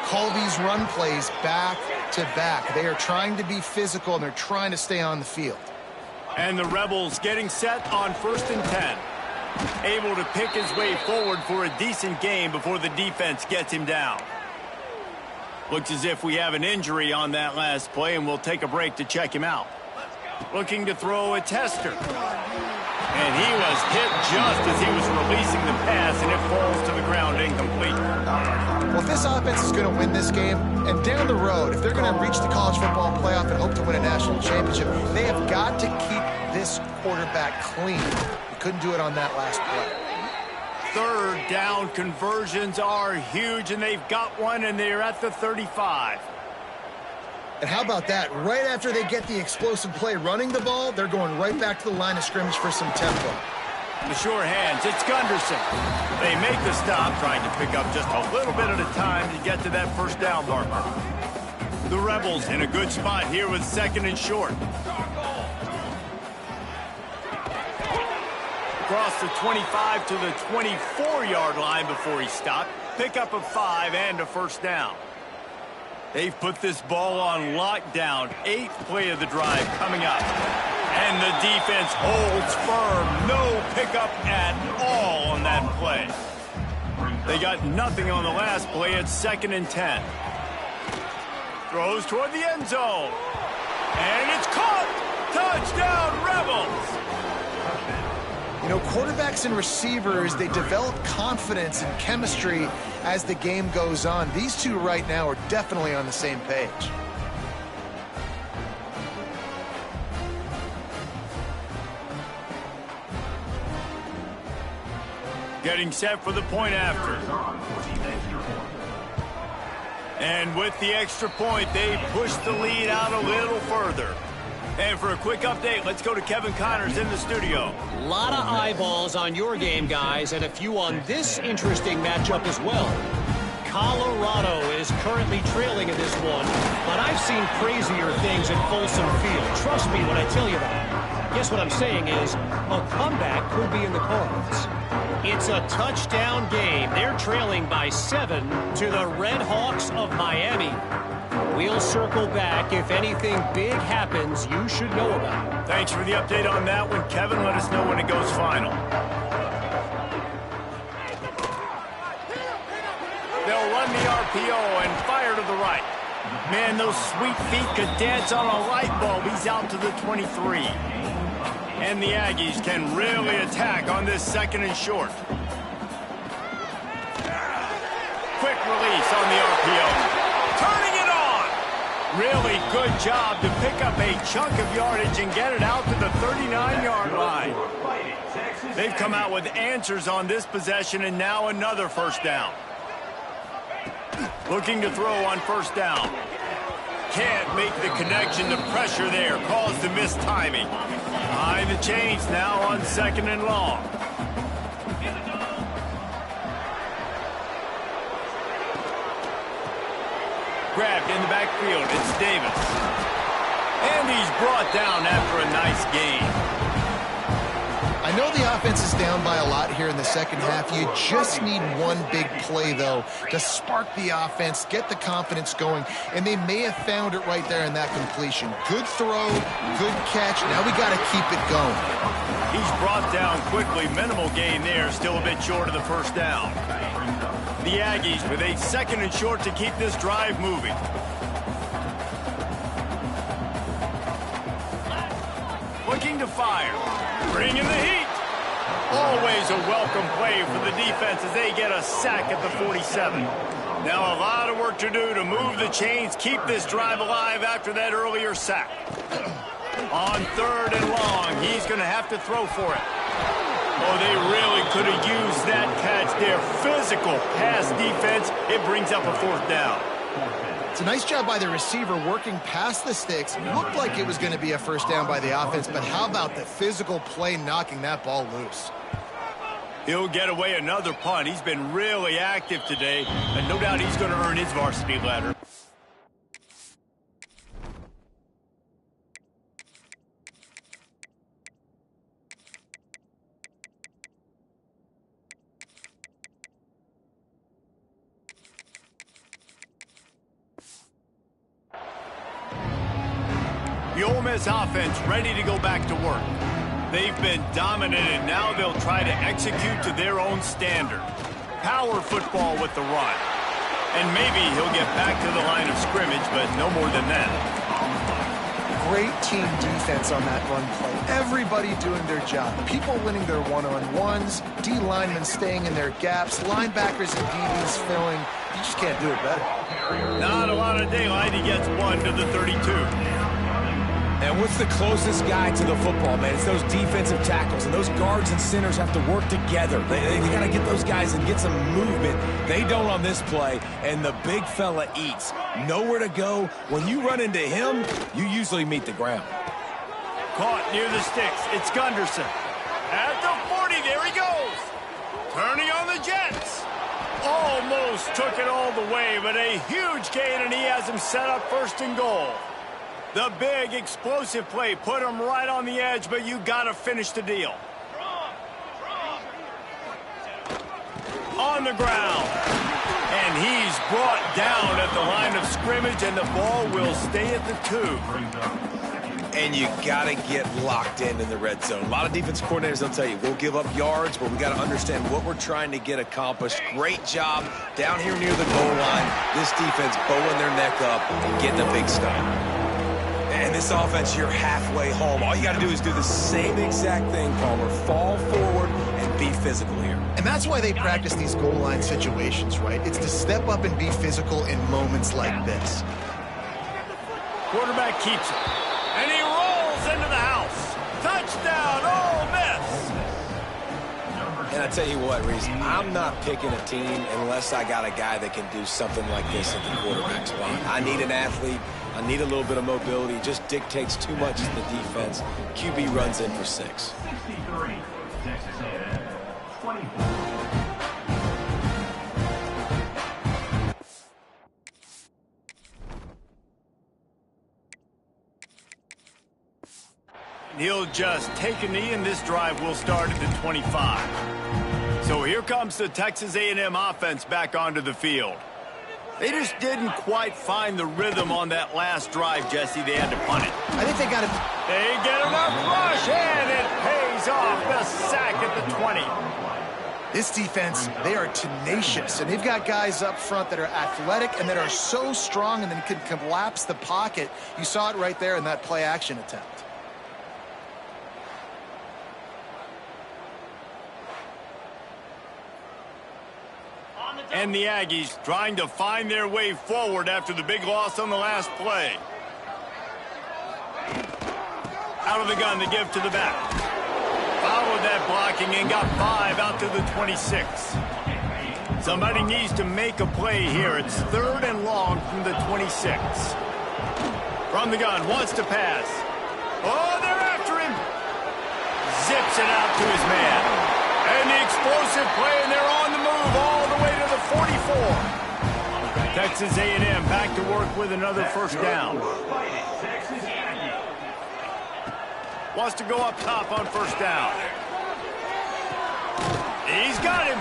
call these run plays back to back. They are trying to be physical, and they're trying to stay on the field. And the Rebels getting set on 1st and 10. Able to pick his way forward for a decent game before the defense gets him down. Looks as if we have an injury on that last play, and we'll take a break to check him out. Looking to throw a tester. And he was hit just as he was releasing the pass, and it falls to the ground incomplete. Well, if this offense is going to win this game, and down the road, if they're going to reach the college football playoff and hope to win a national championship, they have got to keep this quarterback clean. He couldn't do it on that last play. Third down conversions are huge, and they've got one, and they're at the 35. And how about that? Right after they get the explosive play running the ball, they're going right back to the line of scrimmage for some tempo. The sure hands, it's Gunderson. They make the stop, trying to pick up just a little bit at a time to get to that first down marker. The Rebels in a good spot here with 2nd and short. Across the 25 to the 24-yard line before he stopped. Pick up a 5 and a first down. They've put this ball on lockdown. 8th play of the drive coming up. And the defense holds firm. No pickup at all on that play. They got nothing on the last play. It's 2nd and 10. Throws toward the end zone. And it's caught. Touchdown, Rebels. You know, quarterbacks and receivers, they develop confidence and chemistry as the game goes on. These two right now are definitely on the same page. Getting set for the point after. And with the extra point, they push the lead out a little further. And for a quick update, let's go to Kevin Connors in the studio. A lot of eyeballs on your game, guys, and a few on this interesting matchup as well. Colorado is currently trailing in this one, but I've seen crazier things at Folsom Field. Trust me when I tell you that. Guess what I'm saying is a comeback could be in the cards. It's a touchdown game. They're trailing by 7 to the Red Hawks of Miami. We'll circle back. If anything big happens, you should know about it. Thanks for the update on that one, Kevin. Let us know when it goes final. They'll run the RPO and fire to the right. Man, those sweet feet could dance on a light bulb. He's out to the 23. And the Aggies can really attack on this 2nd and short. Quick release on the RPO. Turning it on. Really good job to pick up a chunk of yardage and get it out to the 39-yard line. They've come out with answers on this possession, and now another first down. Looking to throw on first down. Can't make the connection. The pressure there caused the missed timing. Behind the chains now on 2nd and long. Grabbed in the backfield. It's Davis. And he's brought down after a nice gain. I know the offense is down by a lot here in the second half. You just need one big play, though, to spark the offense, get the confidence going, and they may have found it right there in that completion. Good throw, good catch. Now we got to keep it going. He's brought down quickly. Minimal gain there, still a bit short of the first down. The Aggies with a 2nd and short to keep this drive moving. Looking to fire. Bringing the heat. Always a welcome play for the defense as they get a sack at the 47. Now a lot of work to do to move the chains, keep this drive alive after that earlier sack. On 3rd and long, he's going to have to throw for it. Oh, they really could have used that catch there. Physical pass defense. It brings up a 4th down. It's a nice job by the receiver working past the sticks. Looked like it was going to be a first down by the offense, but how about the physical play knocking that ball loose? He'll get away another punt. He's been really active today, and no doubt he's going to earn his varsity letter. The Ole Miss offense ready to go back to work. They've been dominant, and now they'll try to execute to their own standard. Power football with the run. And maybe he'll get back to the line of scrimmage, but no more than that. Great team defense on that run play. Everybody doing their job. People winning their one-on-ones, D linemen staying in their gaps, linebackers and DBs filling. You just can't do it better. Not a lot of daylight. He gets one to the 32. And what's the closest guy to the football, man? It's those defensive tackles, and those guards and centers have to work together. They got to get those guys and get some movement. They don't on this play, and the big fella eats. Nowhere to go. When you run into him, you usually meet the ground. Caught near the sticks. It's Gunderson. At the 40, there he goes. Turning on the Jets. Almost took it all the way, but a huge gain, and he has him set up first and goal. The big, explosive play put him right on the edge, but you got to finish the deal. On the ground. And he's brought down at the line of scrimmage, and the ball will stay at the 2. And you got to get locked in the red zone. A lot of defense coordinators, they'll tell you, we'll give up yards, but we got to understand what we're trying to get accomplished. Great job down here near the goal line. This defense bowing their neck up and getting a big stop. And this offense, you're halfway home. All you got to do is do the same exact thing, Palmer. Fall forward and be physical here. And that's why they practice these goal line situations, right? It's to step up and be physical in moments like this. Quarterback keeps it. And he rolls into the house. Touchdown, Ole Miss. And I tell you what, Reese, I'm not picking a team unless I got a guy that can do something like this at the quarterback spot. I need an athlete. I need a little bit of mobility. It just dictates too much to the defense. QB runs in for 6. 63, Texas A&M, 24. He'll just take a knee, and this drive will start at the 25. So here comes the Texas A&M offense back onto the field. They just didn't quite find the rhythm on that last drive, Jesse. They had to punt it. I think they got it. They get enough rush, and it pays off. The sack at the 20. This defense, they are tenacious, and they've got guys up front that are athletic and that are so strong and then can collapse the pocket. You saw it right there in that play-action attempt. And the Aggies trying to find their way forward after the big loss on the last play. Out of the gun, the give to the back. Followed that blocking and got 5 out to the 26. Somebody needs to make a play here. It's 3rd and long from the 26. From the gun, wants to pass. Oh, they're after him. Zips it out to his man. And the explosive play, and they're on the move all the way to the 44. Texas A&M back to work with another first down. Wants to go up top on first down. He's got him.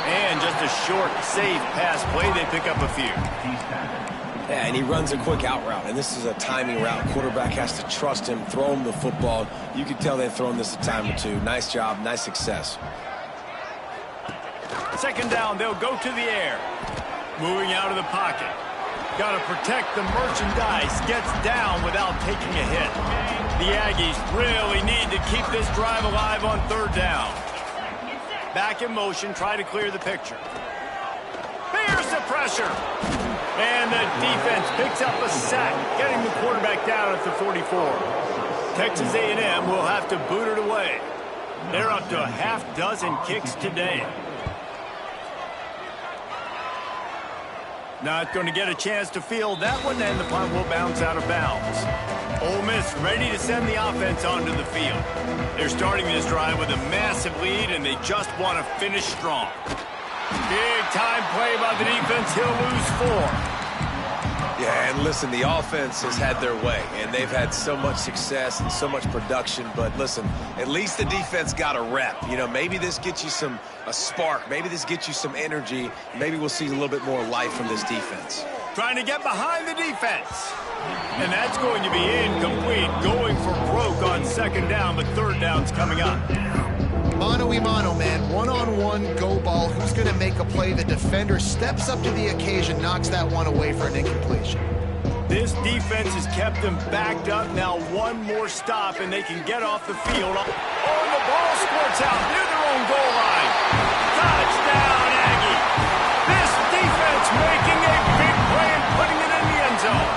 And just a short, safe pass play. They pick up a few. Yeah, and he runs a quick out route, and this is a timing route. Quarterback has to trust him, throw him the football. You can tell they've thrown this a time or two. Nice job, nice success. Second down, they'll go to the air. Moving out of the pocket. Got to protect the merchandise. Gets down without taking a hit. The Aggies really need to keep this drive alive on 3rd down. Back in motion, try to clear the picture. Here's the pressure. And the defense picks up a sack, getting the quarterback down at the 44. Texas A&M will have to boot it away. They're up to a half-dozen kicks today. Not going to get a chance to field that one, and the punt will bounce out of bounds. Ole Miss ready to send the offense onto the field. They're starting this drive with a massive lead, and they just want to finish strong. Big-time play by the defense. He'll lose 4. Yeah, and listen, the offense has had their way, and they've had so much success and so much production. But listen, at least the defense got a rep. You know, maybe this gets you a spark. Maybe this gets you some energy. Maybe we'll see a little bit more life from this defense. Trying to get behind the defense. And that's going to be incomplete. Going for broke on 2nd down, but 3rd down's coming up. Mano-a-mano, man. One-on-one go ball. Who's going to make a play? The defender steps up to the occasion, knocks that one away for an incompletion. This defense has kept them backed up. Now one more stop, and they can get off the field. Oh, the ball squirts out near their own goal line. Touchdown, Aggie. This defense making a big play and putting it in the end zone.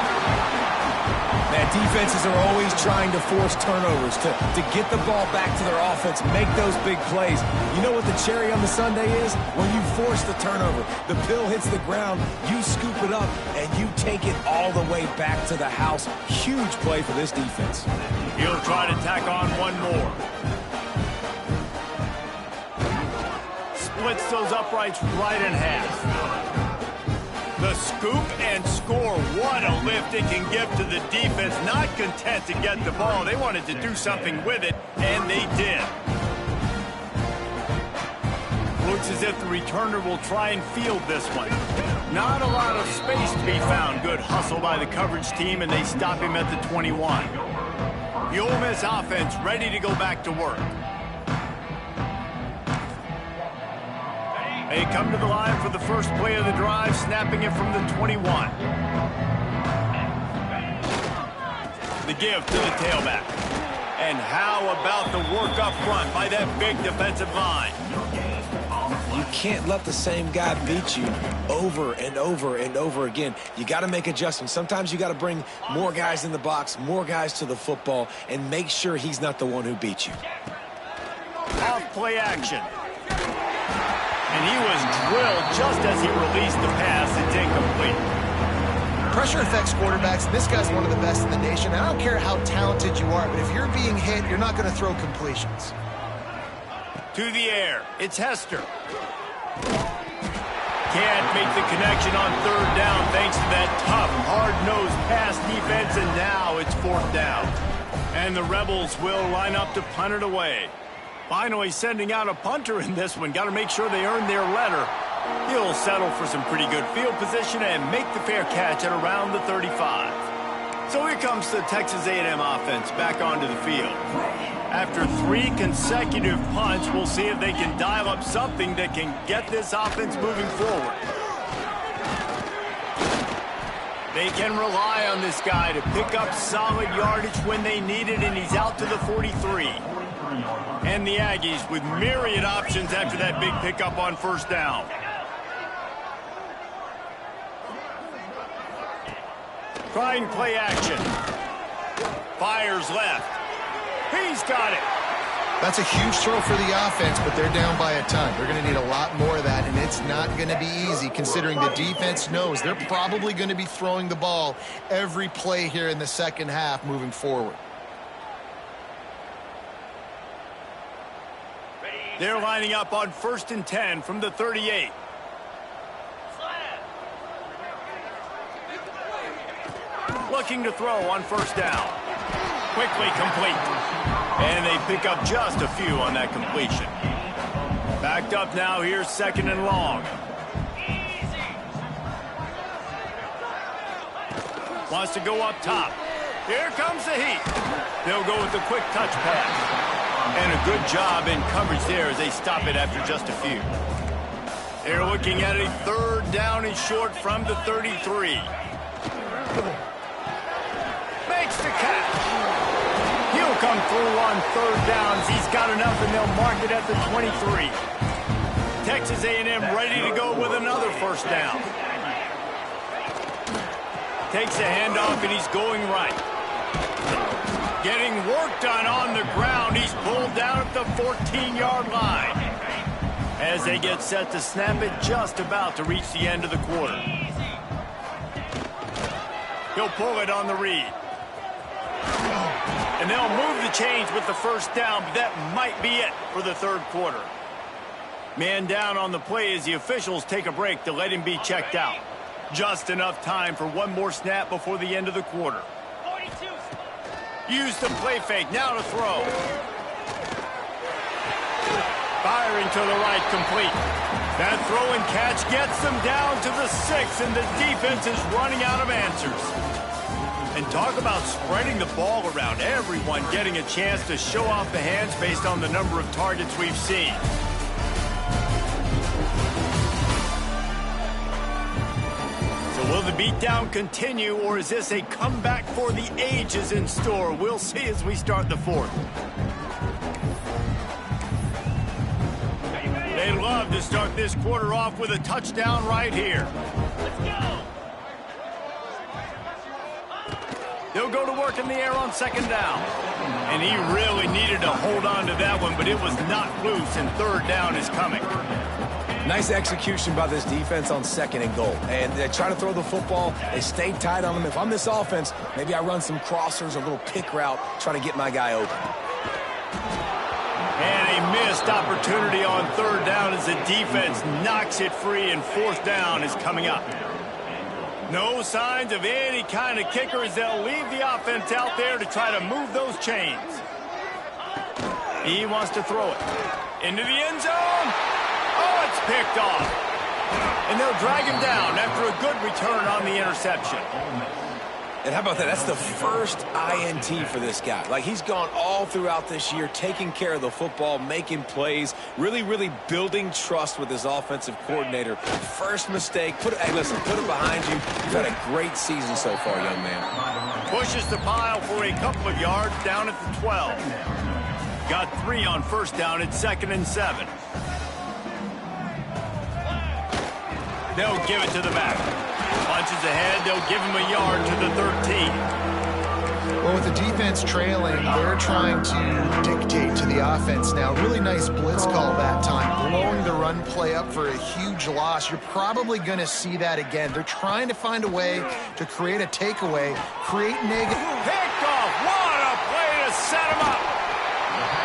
That Defenses are always trying to force turnovers, to get the ball back to their offense, make those big plays. You know what the cherry on the sundae is? When you force the turnover, the pill hits the ground, you scoop it up, and you take it all the way back to the house. Huge play for this defense. He'll try to tack on one more. Splits those uprights right in half. The scoop and score. What a lift it can give to the defense. Not content to get the ball. They wanted to do something with it, and they did. Looks as if the returner will try and field this one. Not a lot of space to be found. Good hustle by the coverage team, and they stop him at the 21. The Ole Miss offense ready to go back to work. They come to the line for the first play of the drive, snapping it from the 21. The give to the tailback. And how about the work up front by that big defensive line? You can't let the same guy beat you over and over and over again. You got to make adjustments. Sometimes you got to bring more guys in the box, more guys to the football, and make sure he's not the one who beat you. Off play action. And he was drilled just as he released the pass. It's incomplete. Pressure affects quarterbacks, and this guy's one of the best in the nation. I don't care how talented you are, but if you're being hit, you're not going to throw completions. To the air. It's Hester. Can't make the connection on third down thanks to that tough, hard-nosed pass defense, and now it's fourth down. And the Rebels will line up to punt it away. Finally sending out a punter in this one. Got to make sure they earn their letter. He'll settle for some pretty good field position and make the fair catch at around the 35. So here comes the Texas A&M offense back onto the field. After 3 consecutive punts, we'll see if they can dial up something that can get this offense moving forward. They can rely on this guy to pick up solid yardage when they need it, and he's out to the 43. And the Aggies with myriad options after that big pickup on first down. Trying play action. Fires left. He's got it. That's a huge throw for the offense, but they're down by a ton. They're going to need a lot more of that, and it's not going to be easy considering the defense knows they're probably going to be throwing the ball every play here in the second half moving forward. They're lining up on 1st and 10 from the 38. Looking to throw on first down. Quickly complete. And they pick up just a few on that completion. Backed up now, here's 2nd and long. Wants to go up top. Here comes the heat. They'll go with the quick touch pass. And a good job in coverage there as they stop it after just a few. They're looking at a 3rd down and short from the 33. Makes the catch. He'll come through on 3rd downs. He's got enough, and they'll mark it at the 23. Texas A&M ready to go with another first down. Takes a handoff, and he's going right. Getting work done on the ground. He's pulled down at the 14-yard line. As they get set to snap it, just about to reach the end of the quarter. He'll pull it on the read. And they'll move the chains with the first down, but that might be it for the 3rd quarter. Man down on the play as the officials take a break to let him be checked out. Just enough time for one more snap before the end of the quarter. Use the play fake, now to throw. Firing to the right, complete. That throw and catch gets them down to the 6, and the defense is running out of answers. And talk about spreading the ball around. Everyone getting a chance to show off the hands based on the number of targets we've seen. So will the beatdown continue, or is this a comeback for the ages in store? We'll see as we start the 4th. They'd love to start this quarter off with a touchdown right here. Let's go. They'll go to work in the air on second down. And he really needed to hold on to that one, but it was not loose, and third down is coming. Nice execution by this defense on second and goal. And they try to throw the football. They stayed tight on them. If I'm this offense, maybe I run some crossers, a little pick route, try to get my guy open. And a missed opportunity on third down as the defense knocks it free, and fourth down is coming up. No signs of any kind of kickers. They'll leave the offense out there to try to move those chains. He wants to throw it into the end zone. Oh, it's picked off. And they'll drag him down after a good return on the interception. And how about that? That's the first INT for this guy. Like, he's gone all throughout this year, taking care of the football, making plays, really, really building trust with his offensive coordinator. First mistake. Hey, listen, put it behind you. You've had a great season so far, young man. Pushes the pile for a couple of yards down at the 12. Got 3 on first down at 2nd and 7. They'll give it to the back. Punches ahead, they'll give him a yard to the 13. Well, with the defense trailing, they're trying to dictate to the offense now. Really nice blitz call that time, blowing the run play up for a huge loss. You're probably going to see that again. They're trying to find a way to create a takeaway, create negative. Picked off. What a play to set him up.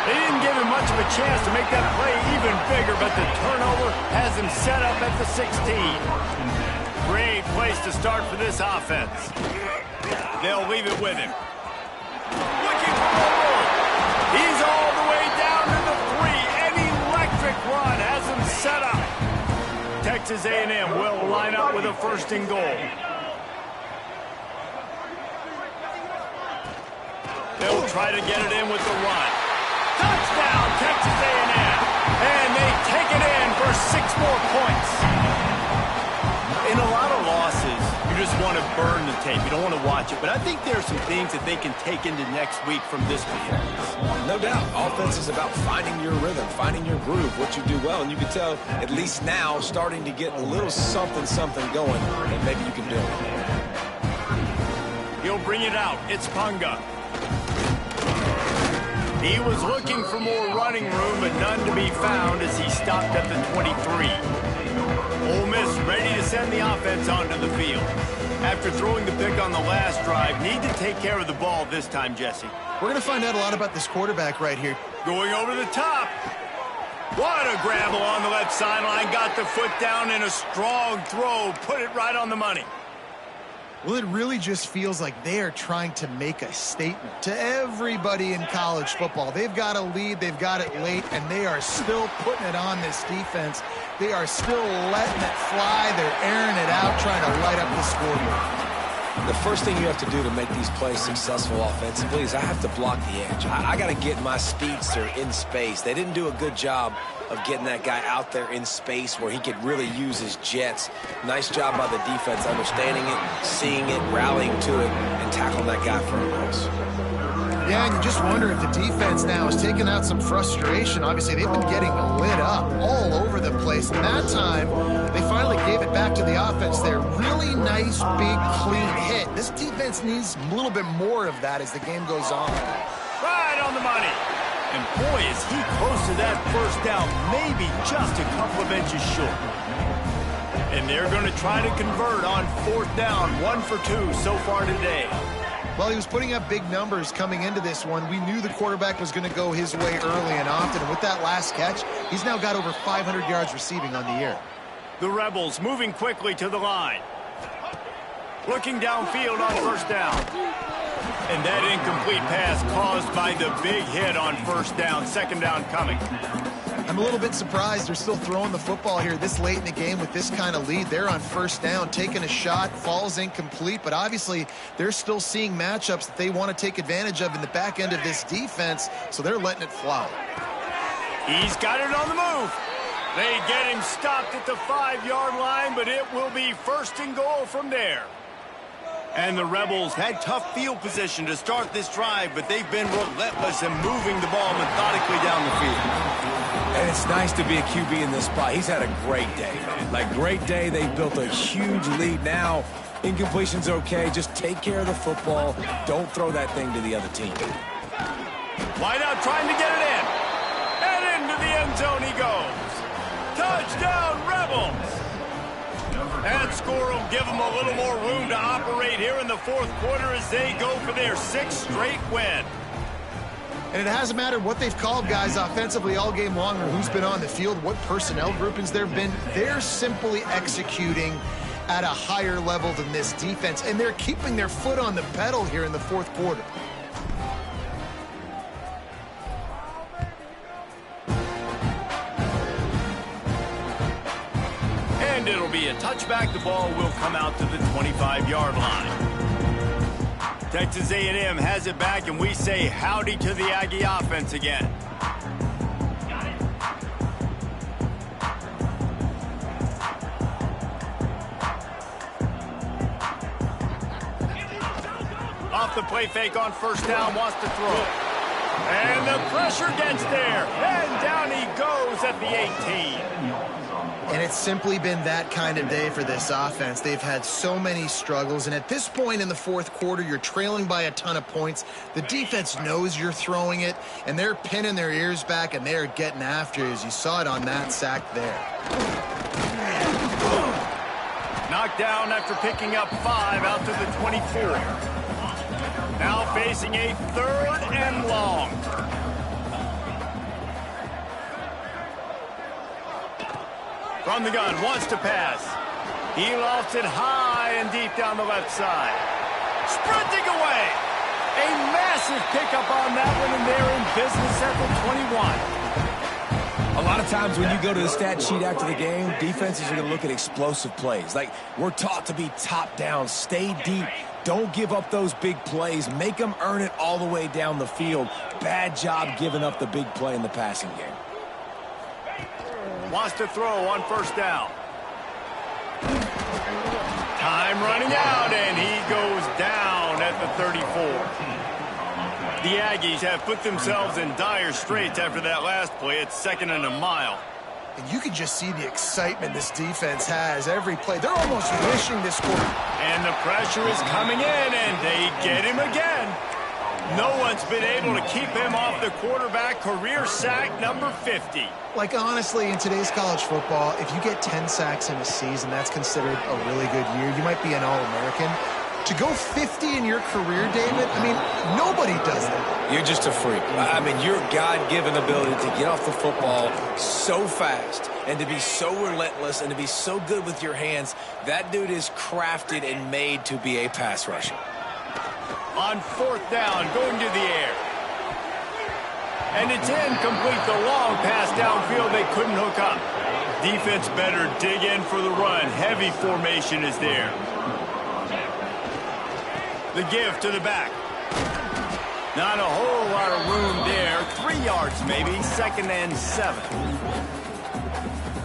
They didn't give him much of a chance to make that play even bigger, but the turnover has him set up at the 16. Great place to start for this offense. They'll leave it with him. Looking for more. He's all the way down to the 3. An electric run has him set up. Texas A&M will line up with a 1st and goal. They'll try to get it in with the run. Touchdown, Texas A&M. And they take it in for 6 more points. In a lot of losses, you just want to burn the tape. You don't want to watch it. But I think there are some things that they can take into next week from this performance. No doubt. Offense is about finding your rhythm, finding your groove, what you do well. And you can tell, at least now, starting to get a little something going, and maybe you can do it. He'll bring it out. It's Punga. He was looking for more running room, but none to be found as he stopped at the 23. Ole Miss ready to send the offense onto the field. After throwing the pick on the last drive, need to take care of the ball this time, Jesse. We're going to find out a lot about this quarterback right here. Going over the top. What a grab along the left sideline. Got the foot down in a strong throw. Put it right on the money. Well, it really just feels like they are trying to make a statement to everybody in college football. They've got a lead, they've got it late, and they are still putting it on this defense. They are still letting it fly. They're airing it out, trying to light up the scoreboard. The first thing you have to do to make these plays successful offensively is I have to block the edge. I got to get my speedster in space. They didn't do a good job of getting that guy out there in space where he could really use his jets. Nice job by the defense understanding it, seeing it, rallying to it, and tackling that guy for a loss. Yeah, and you just wonder if the defense now is taking out some frustration. Obviously, they've been getting lit up all over the place. And that time, they finally gave it back to the offense there. Really nice, big, clean hit. This defense needs a little bit more of that as the game goes on. Right on the money. And boy, is he close to that first down, maybe just a couple of inches short. And they're going to try to convert on 4th down, 1 for 2 so far today. Well, he was putting up big numbers coming into this one. We knew the quarterback was going to go his way early and often. And with that last catch, he's now got over 500 yards receiving on the year. The Rebels moving quickly to the line. Looking downfield on 1st down. And that incomplete pass caused by the big hit on 1st down. 2nd down coming. I'm a little bit surprised they're still throwing the football here this late in the game with this kind of lead. They're on 1st down, taking a shot, falls incomplete, but obviously they're still seeing matchups that they want to take advantage of in the back end of this defense, so they're letting it fly. He's got it on the move. They get him stopped at the 5-yard line, but it will be 1st and goal from there. And the Rebels had tough field position to start this drive, but they've been relentless in moving the ball methodically down the field. And it's nice to be a QB in this spot. He's had a great day, man. Like, great day. They've built a huge lead now. Incompletion's okay. Just take care of the football. Don't throw that thing to the other team. Wide out trying to get it in. And into the end zone he goes. Touchdown, Rebels. That score will give them a little more room to operate here in the fourth quarter as they go for their 6th straight win. And it hasn't mattered what they've called guys offensively all game long or who's been on the field, what personnel groupings there have been. They're simply executing at a higher level than this defense, and they're keeping their foot on the pedal here in the fourth quarter. And it'll be a touchback. The ball will come out to the 25-yard line. Texas A&M has it back, and we say howdy to the Aggie offense again. Off the play fake on first down, wants to throw. And the pressure gets there. And down he goes at the 18. And it's simply been that kind of day for this offense. They've had so many struggles, and at this point in the fourth quarter, you're trailing by a ton of points. The defense knows you're throwing it, and they're pinning their ears back, and they're getting after it, as you saw it on that sack there. Knocked down after picking up 5 out to the 24. Now facing a 3rd and long. From the gun, wants to pass. He lofts it high and deep down the left side. Sprinting away. A massive pickup on that one, and they're in business at the 21. A lot of times when you go to the stat sheet after the game, defenses are going to look at explosive plays. Like, we're taught to be top down, stay deep. Don't give up those big plays. Make them earn it all the way down the field. Bad job giving up the big play in the passing game. Wants to throw on first down. Time running out, and he goes down at the 34. The Aggies have put themselves in dire straits after that last play. It's 2nd and a mile. And you can just see the excitement this defense has every play. They're almost wishing this quarter. And the pressure is coming in, and they get him again. No one's been able to keep him off the quarterback. Career sack number 50. Like, honestly, in today's college football, if you get 10 sacks in a season, that's considered a really good year. You might be an All-American. To go 50 in your career, David, I mean, nobody does that. You're just a freak. I mean, your God-given ability to get off the football so fast and to be so relentless and to be so good with your hands, that dude is crafted and made to be a pass rusher. On 4th down, going to the air. And it's incomplete. The long pass downfield, they couldn't hook up. Defense better dig in for the run. Heavy formation is there. The give to the back. Not a whole lot of room there. 3 yards maybe. 2nd and 7.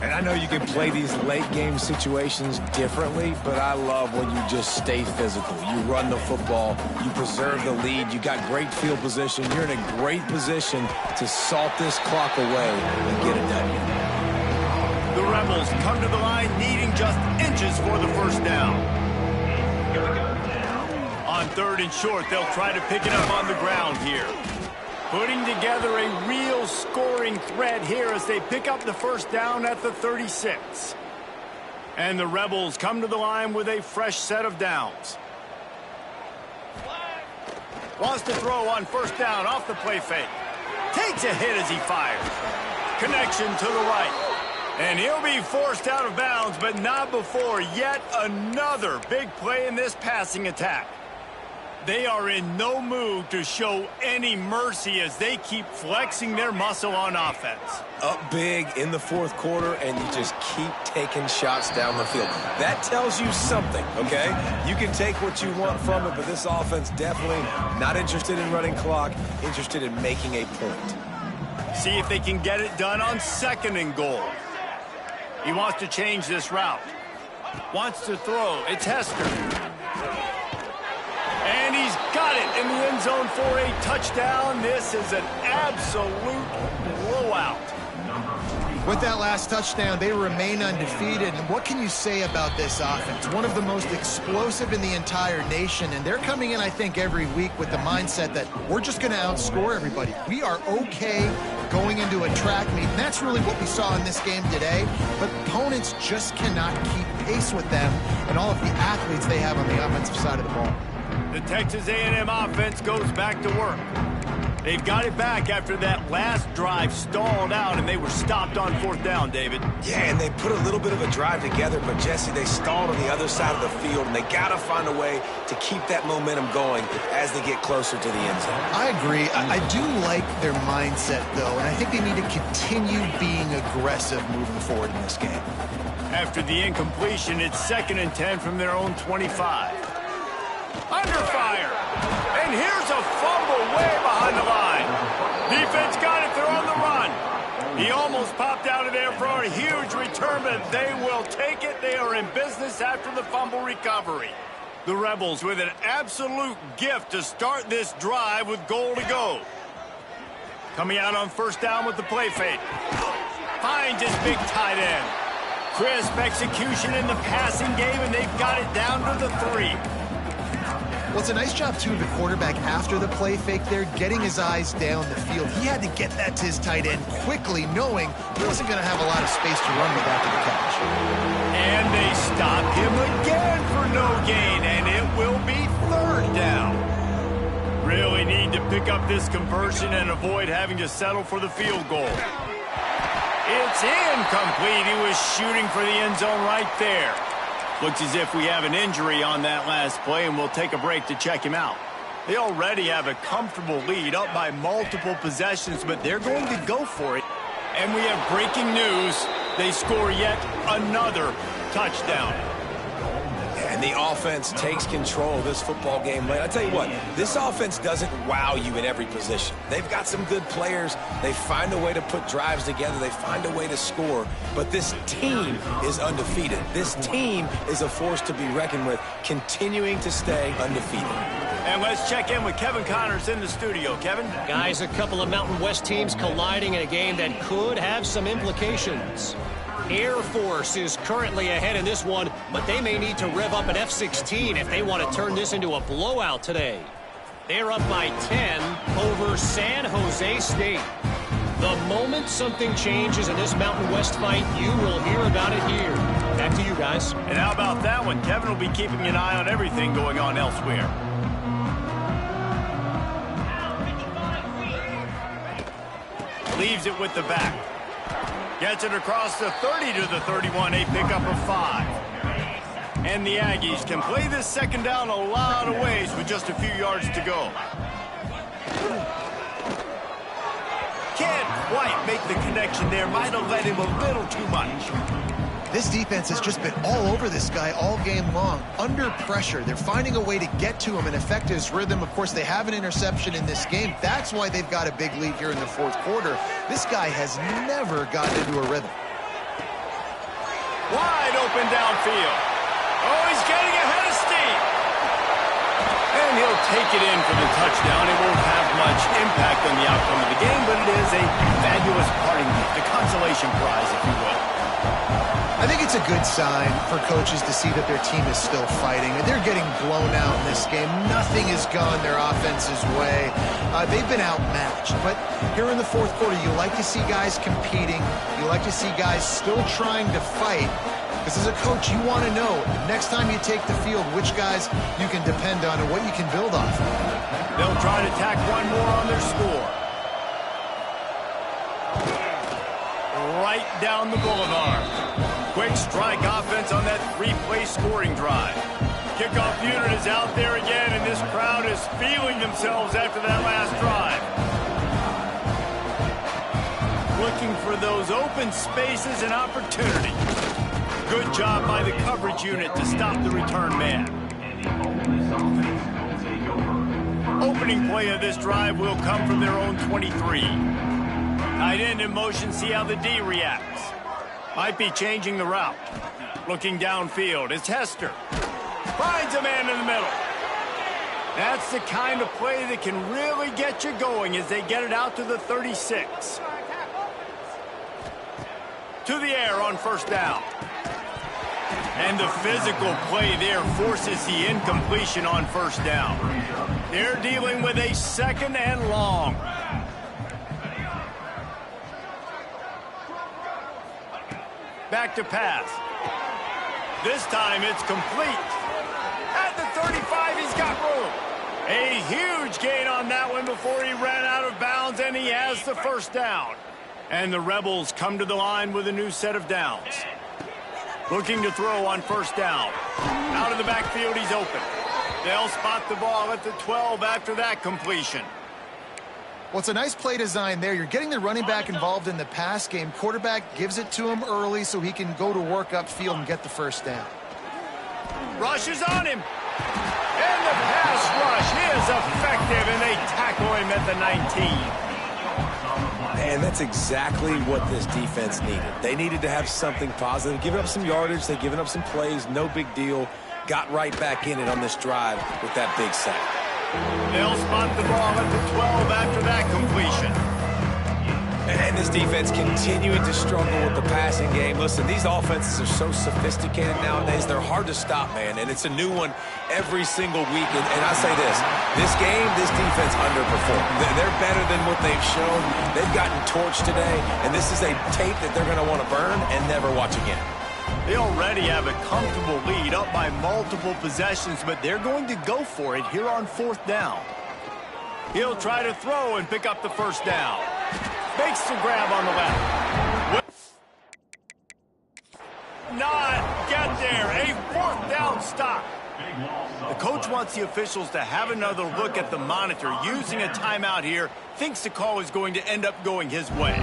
And I know you can play these late game situations differently, but I love when you just stay physical. You run the football, you preserve the lead, you got great field position, you're in a great position to salt this clock away and get it done. The Rebels come to the line needing just inches for the first down. On 3rd and short, they'll try to pick it up on the ground here. Putting together a real scoring threat here as they pick up the first down at the 36. And the Rebels come to the line with a fresh set of downs. Wants to throw on first down off the play fake. Takes a hit as he fires. Connection to the right. And he'll be forced out of bounds, but not before yet another big play in this passing attack. They are in no mood to show any mercy as they keep flexing their muscle on offense. Up big in the fourth quarter, and you just keep taking shots down the field. That tells you something, okay? You can take what you want from it, but this offense definitely not interested in running clock, interested in making a point. See if they can get it done on 2nd and goal. He wants to change this route. Wants to throw. It's Hester. And he's got it in the end zone for a touchdown. This is an absolute blowout. With that last touchdown, they remain undefeated. And what can you say about this offense? One of the most explosive in the entire nation. And they're coming in, I think, every week with the mindset that we're just going to outscore everybody. We are okay going into a track meet. And that's really what we saw in this game today. But opponents just cannot keep pace with them and all of the athletes they have on the offensive side of the ball. The Texas A&M offense goes back to work. They've got it back after that last drive stalled out, and they were stopped on 4th down, David. Yeah, and they put a little bit of a drive together, but, Jesse, they stalled on the other side of the field, and they got to find a way to keep that momentum going as they get closer to the end zone. I agree. I do like their mindset, though, and I think they need to continue being aggressive moving forward in this game. After the incompletion, it's 2nd and 10 from their own 25. Under fire. And here's a fumble way behind the line. Defense got it. They're on the run. He almost popped out of there for a huge return, but they will take it. They are in business after the fumble recovery. The Rebels with an absolute gift to start this drive with goal to go. Coming out on 1st down with the play fake. Finds his big tight end. Crisp execution in the passing game, and they've got it down to the 3. Well, it's a nice job, too, of the quarterback after the play fake there, getting his eyes down the field. He had to get that to his tight end quickly, knowing he wasn't going to have a lot of space to run with after the catch. And they stop him again for no gain, and it will be 3rd down. Really need to pick up this conversion and avoid having to settle for the field goal. It's incomplete. He was shooting for the end zone right there. Looks as if we have an injury on that last play, and we'll take a break to check him out. They already have a comfortable lead, up by multiple possessions, but they're going to go for it. And we have breaking news. They score yet another touchdown. And the offense takes control of this football game late. I tell you what, this offense doesn't wow you in every position. They've got some good players. They find a way to put drives together. They find a way to score. But this team is undefeated. This team is a force to be reckoned with, continuing to stay undefeated. And let's check in with Kevin Connors in the studio. Kevin? Guys, a couple of Mountain West teams colliding in a game that could have some implications. Air Force is currently ahead in this one, but they may need to rev up an F-16 if they want to turn this into a blowout today. They're up by 10 over San Jose State. The moment something changes in this Mountain West fight, you will hear about it here. Back to you guys. And how about that one? Kevin will be keeping an eye on everything going on elsewhere. Leaves it with the back. Gets it across the 30 to the 31, a pickup of 5. And the Aggies can play this 2nd down a lot of ways with just a few yards to go. Can't quite make the connection there. Might have led him a little too much. This defense has just been all over this guy all game long. Under pressure. They're finding a way to get to him and affect his rhythm. Of course, they have an interception in this game. That's why they've got a big lead here in the 4th quarter. This guy has never gotten into a rhythm. Wide open downfield. Oh, he's getting ahead of steam. And he'll take it in for the touchdown. It won't have much impact on the outcome of the game, but it is a fabulous parting gift, a consolation prize, if you will. I think it's a good sign for coaches to see that their team is still fighting. They're getting blown out in this game. Nothing has gone their offense's way. They've been outmatched. But here in the 4th quarter, you like to see guys competing. You like to see guys still trying to fight. Because as a coach, you want to know next time you take the field which guys you can depend on and what you can build off. They'll try to tack one more on their score. Right down the boulevard. Quick strike offense on that 3-play scoring drive. Kickoff unit is out there again, and this crowd is feeling themselves after that last drive. Looking for those open spaces and opportunity. Good job by the coverage unit to stop the return man. Opening play of this drive will come from their own 23. Tight end in motion, see how the D reacts. Might be changing the route. Looking downfield, it's Hester. Finds a man in the middle. That's the kind of play that can really get you going as they get it out to the 36. to the air on first down. And the physical play there forces the incompletion on first down. They're dealing with a 2nd and long. Back to pass. This time it's complete. At the 35, he's got room. A huge gain on that one before he ran out of bounds, and he has the first down. And the Rebels come to the line with a new set of downs. Looking to throw on first down. Out of the backfield, he's open. They'll spot the ball at the 12 after that completion. Well, it's a nice play design there. You're getting the running back involved in the pass game. Quarterback gives it to him early so he can go to work upfield and get the first down. Rushes on him. And the pass rush is effective, and they tackle him at the 19. And that's exactly what this defense needed. They needed to have something positive. Giving up some yardage, they've given up some plays, no big deal. Got right back in it on this drive with that big sack. They'll spot the ball at the 12 after that completion. And this defense continuing to struggle with the passing game. Listen, these offenses are so sophisticated nowadays. They're hard to stop, man. And it's a new one every single week. And I say this game, this defense underperformed. They're better than what they've shown. They've gotten torched today. And this is a tape that they're going to want to burn and never watch again. They already have a comfortable lead up by multiple possessions, but they're going to go for it here on 4th down. He'll try to throw and pick up the first down. Makes the grab on the left. Not get there. A 4th down stop. The coach wants the officials to have another look at the monitor. Using a timeout here, thinks the call is going to end up going his way.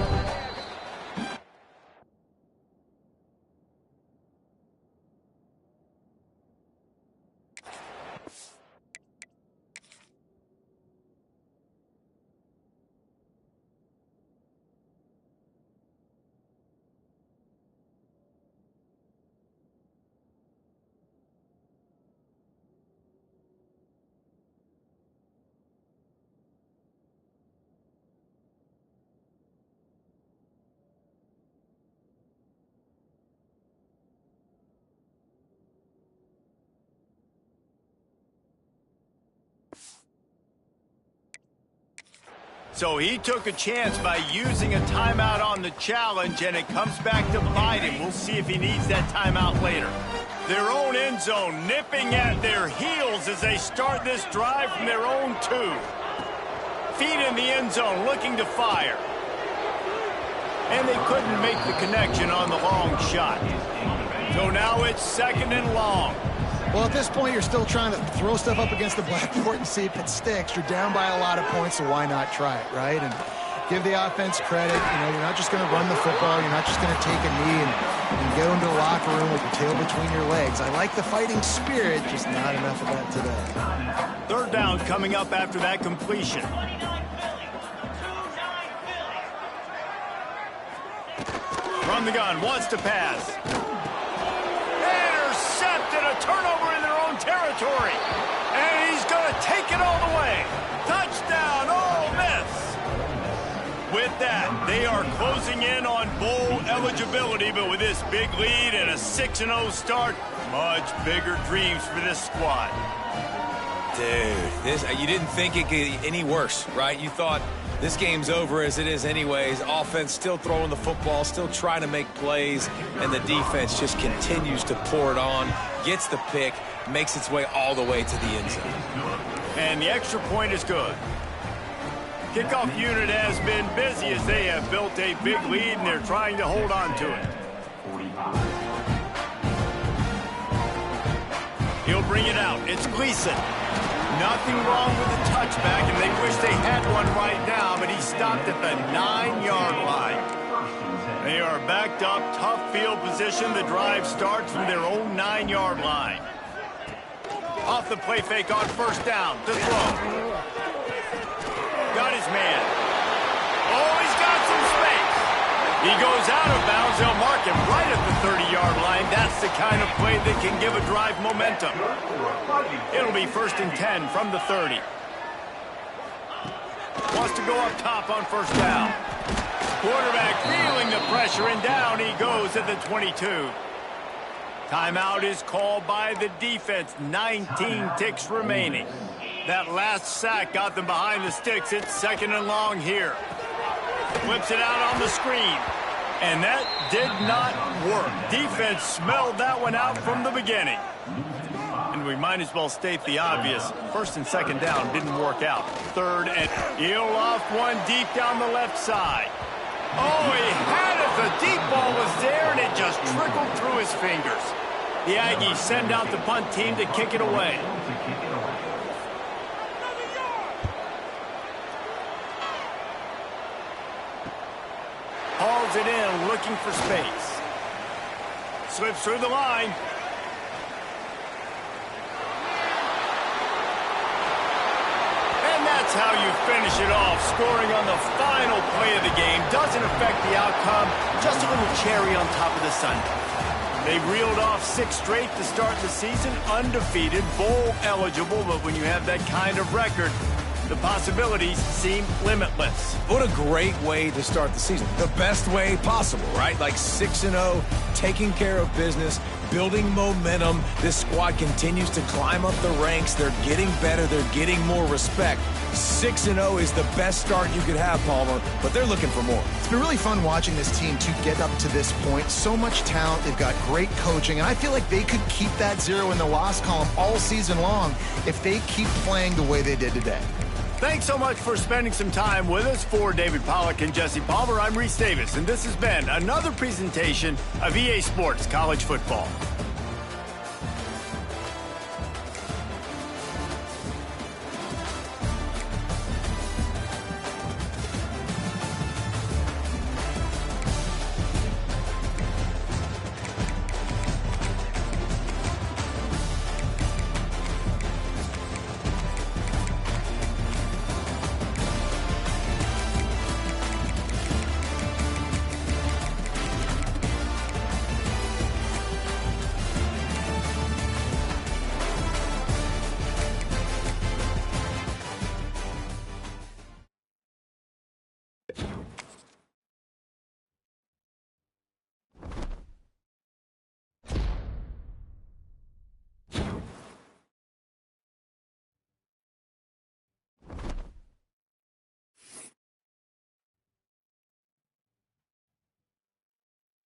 So he took a chance by using a timeout on the challenge, and it comes back to bite him. We'll see if he needs that timeout later. Their own end zone nipping at their heels as they start this drive from their own 2. Feet in the end zone looking to fire. And they couldn't make the connection on the long shot. So now it's 2nd and long. Well, at this point, you're still trying to throw stuff up against the blackboard and see if it sticks. You're down by a lot of points, so why not try it, right? And give the offense credit. You know, you're not just going to run the football. You're not just going to take a knee and go into the locker room with your tail between your legs. I like the fighting spirit, just not enough of that today. 3rd down coming up after that completion. From the gun, wants to pass. Intercepted, a turnover in their own territory. And he's going to take it all the way. Touchdown, Ole Miss. With that, they are closing in on bowl eligibility, but with this big lead and a 6-0 start, much bigger dreams for this squad. Dude, you didn't think it could get any worse, right? You thought this game's over as it is anyways. Offense still throwing the football, still trying to make plays, and the defense just continues to pour it on, gets the pick, makes its way all the way to the end zone. And the extra point is good. Kickoff unit has been busy as they have built a big lead, and they're trying to hold on to it. He'll bring it out. It's Gleason. Nothing wrong with the touchback, and they wish they had one right now, but he stopped at the 9-yard line. They are backed up, tough field position. The drive starts from their own 9-yard line. Off the play fake on first down to throw. Got his man. Oh, he's got some space. He goes out of bounds. They'll mark him right at the 30-yard line. That's the kind of play that can give a drive momentum. It'll be 1st and 10 from the 30. Wants to go up top on first down. Quarterback feeling the pressure, and down he goes at the 22. Timeout is called by the defense. 19 ticks remaining. That last sack got them behind the sticks. It's 2nd and long here. Flips it out on the screen. And that did not work. Defense smelled that one out from the beginning. And we might as well state the obvious. 1st and 2nd down didn't work out. 3rd and he'll loft one deep down the left side. Oh, he had it. The deep ball was there, and it just trickled through his fingers. The Aggies send out the punt team to kick it away. Hauls it in, looking for space. Slips through the line. That's how you finish it off. Scoring on the final play of the game doesn't affect the outcome. Just a little cherry on top of the sundae. They reeled off 6 straight to start the season, undefeated, bowl eligible, but when you have that kind of record, the possibilities seem limitless. What a great way to start the season. The best way possible, right? Like 6-0, taking care of business, building momentum. This squad continues to climb up the ranks. They're getting better. They're getting more respect. 6-0 is the best start you could have, Palmer, but they're looking for more. It's been really fun watching this team to get up to this point. So much talent. They've got great coaching, and I feel like they could keep that 0 in the loss column all season long if they keep playing the way they did today. Thanks so much for spending some time with us. For David Pollack and Jesse Palmer, I'm Reese Davis, and this has been another presentation of EA Sports College Football.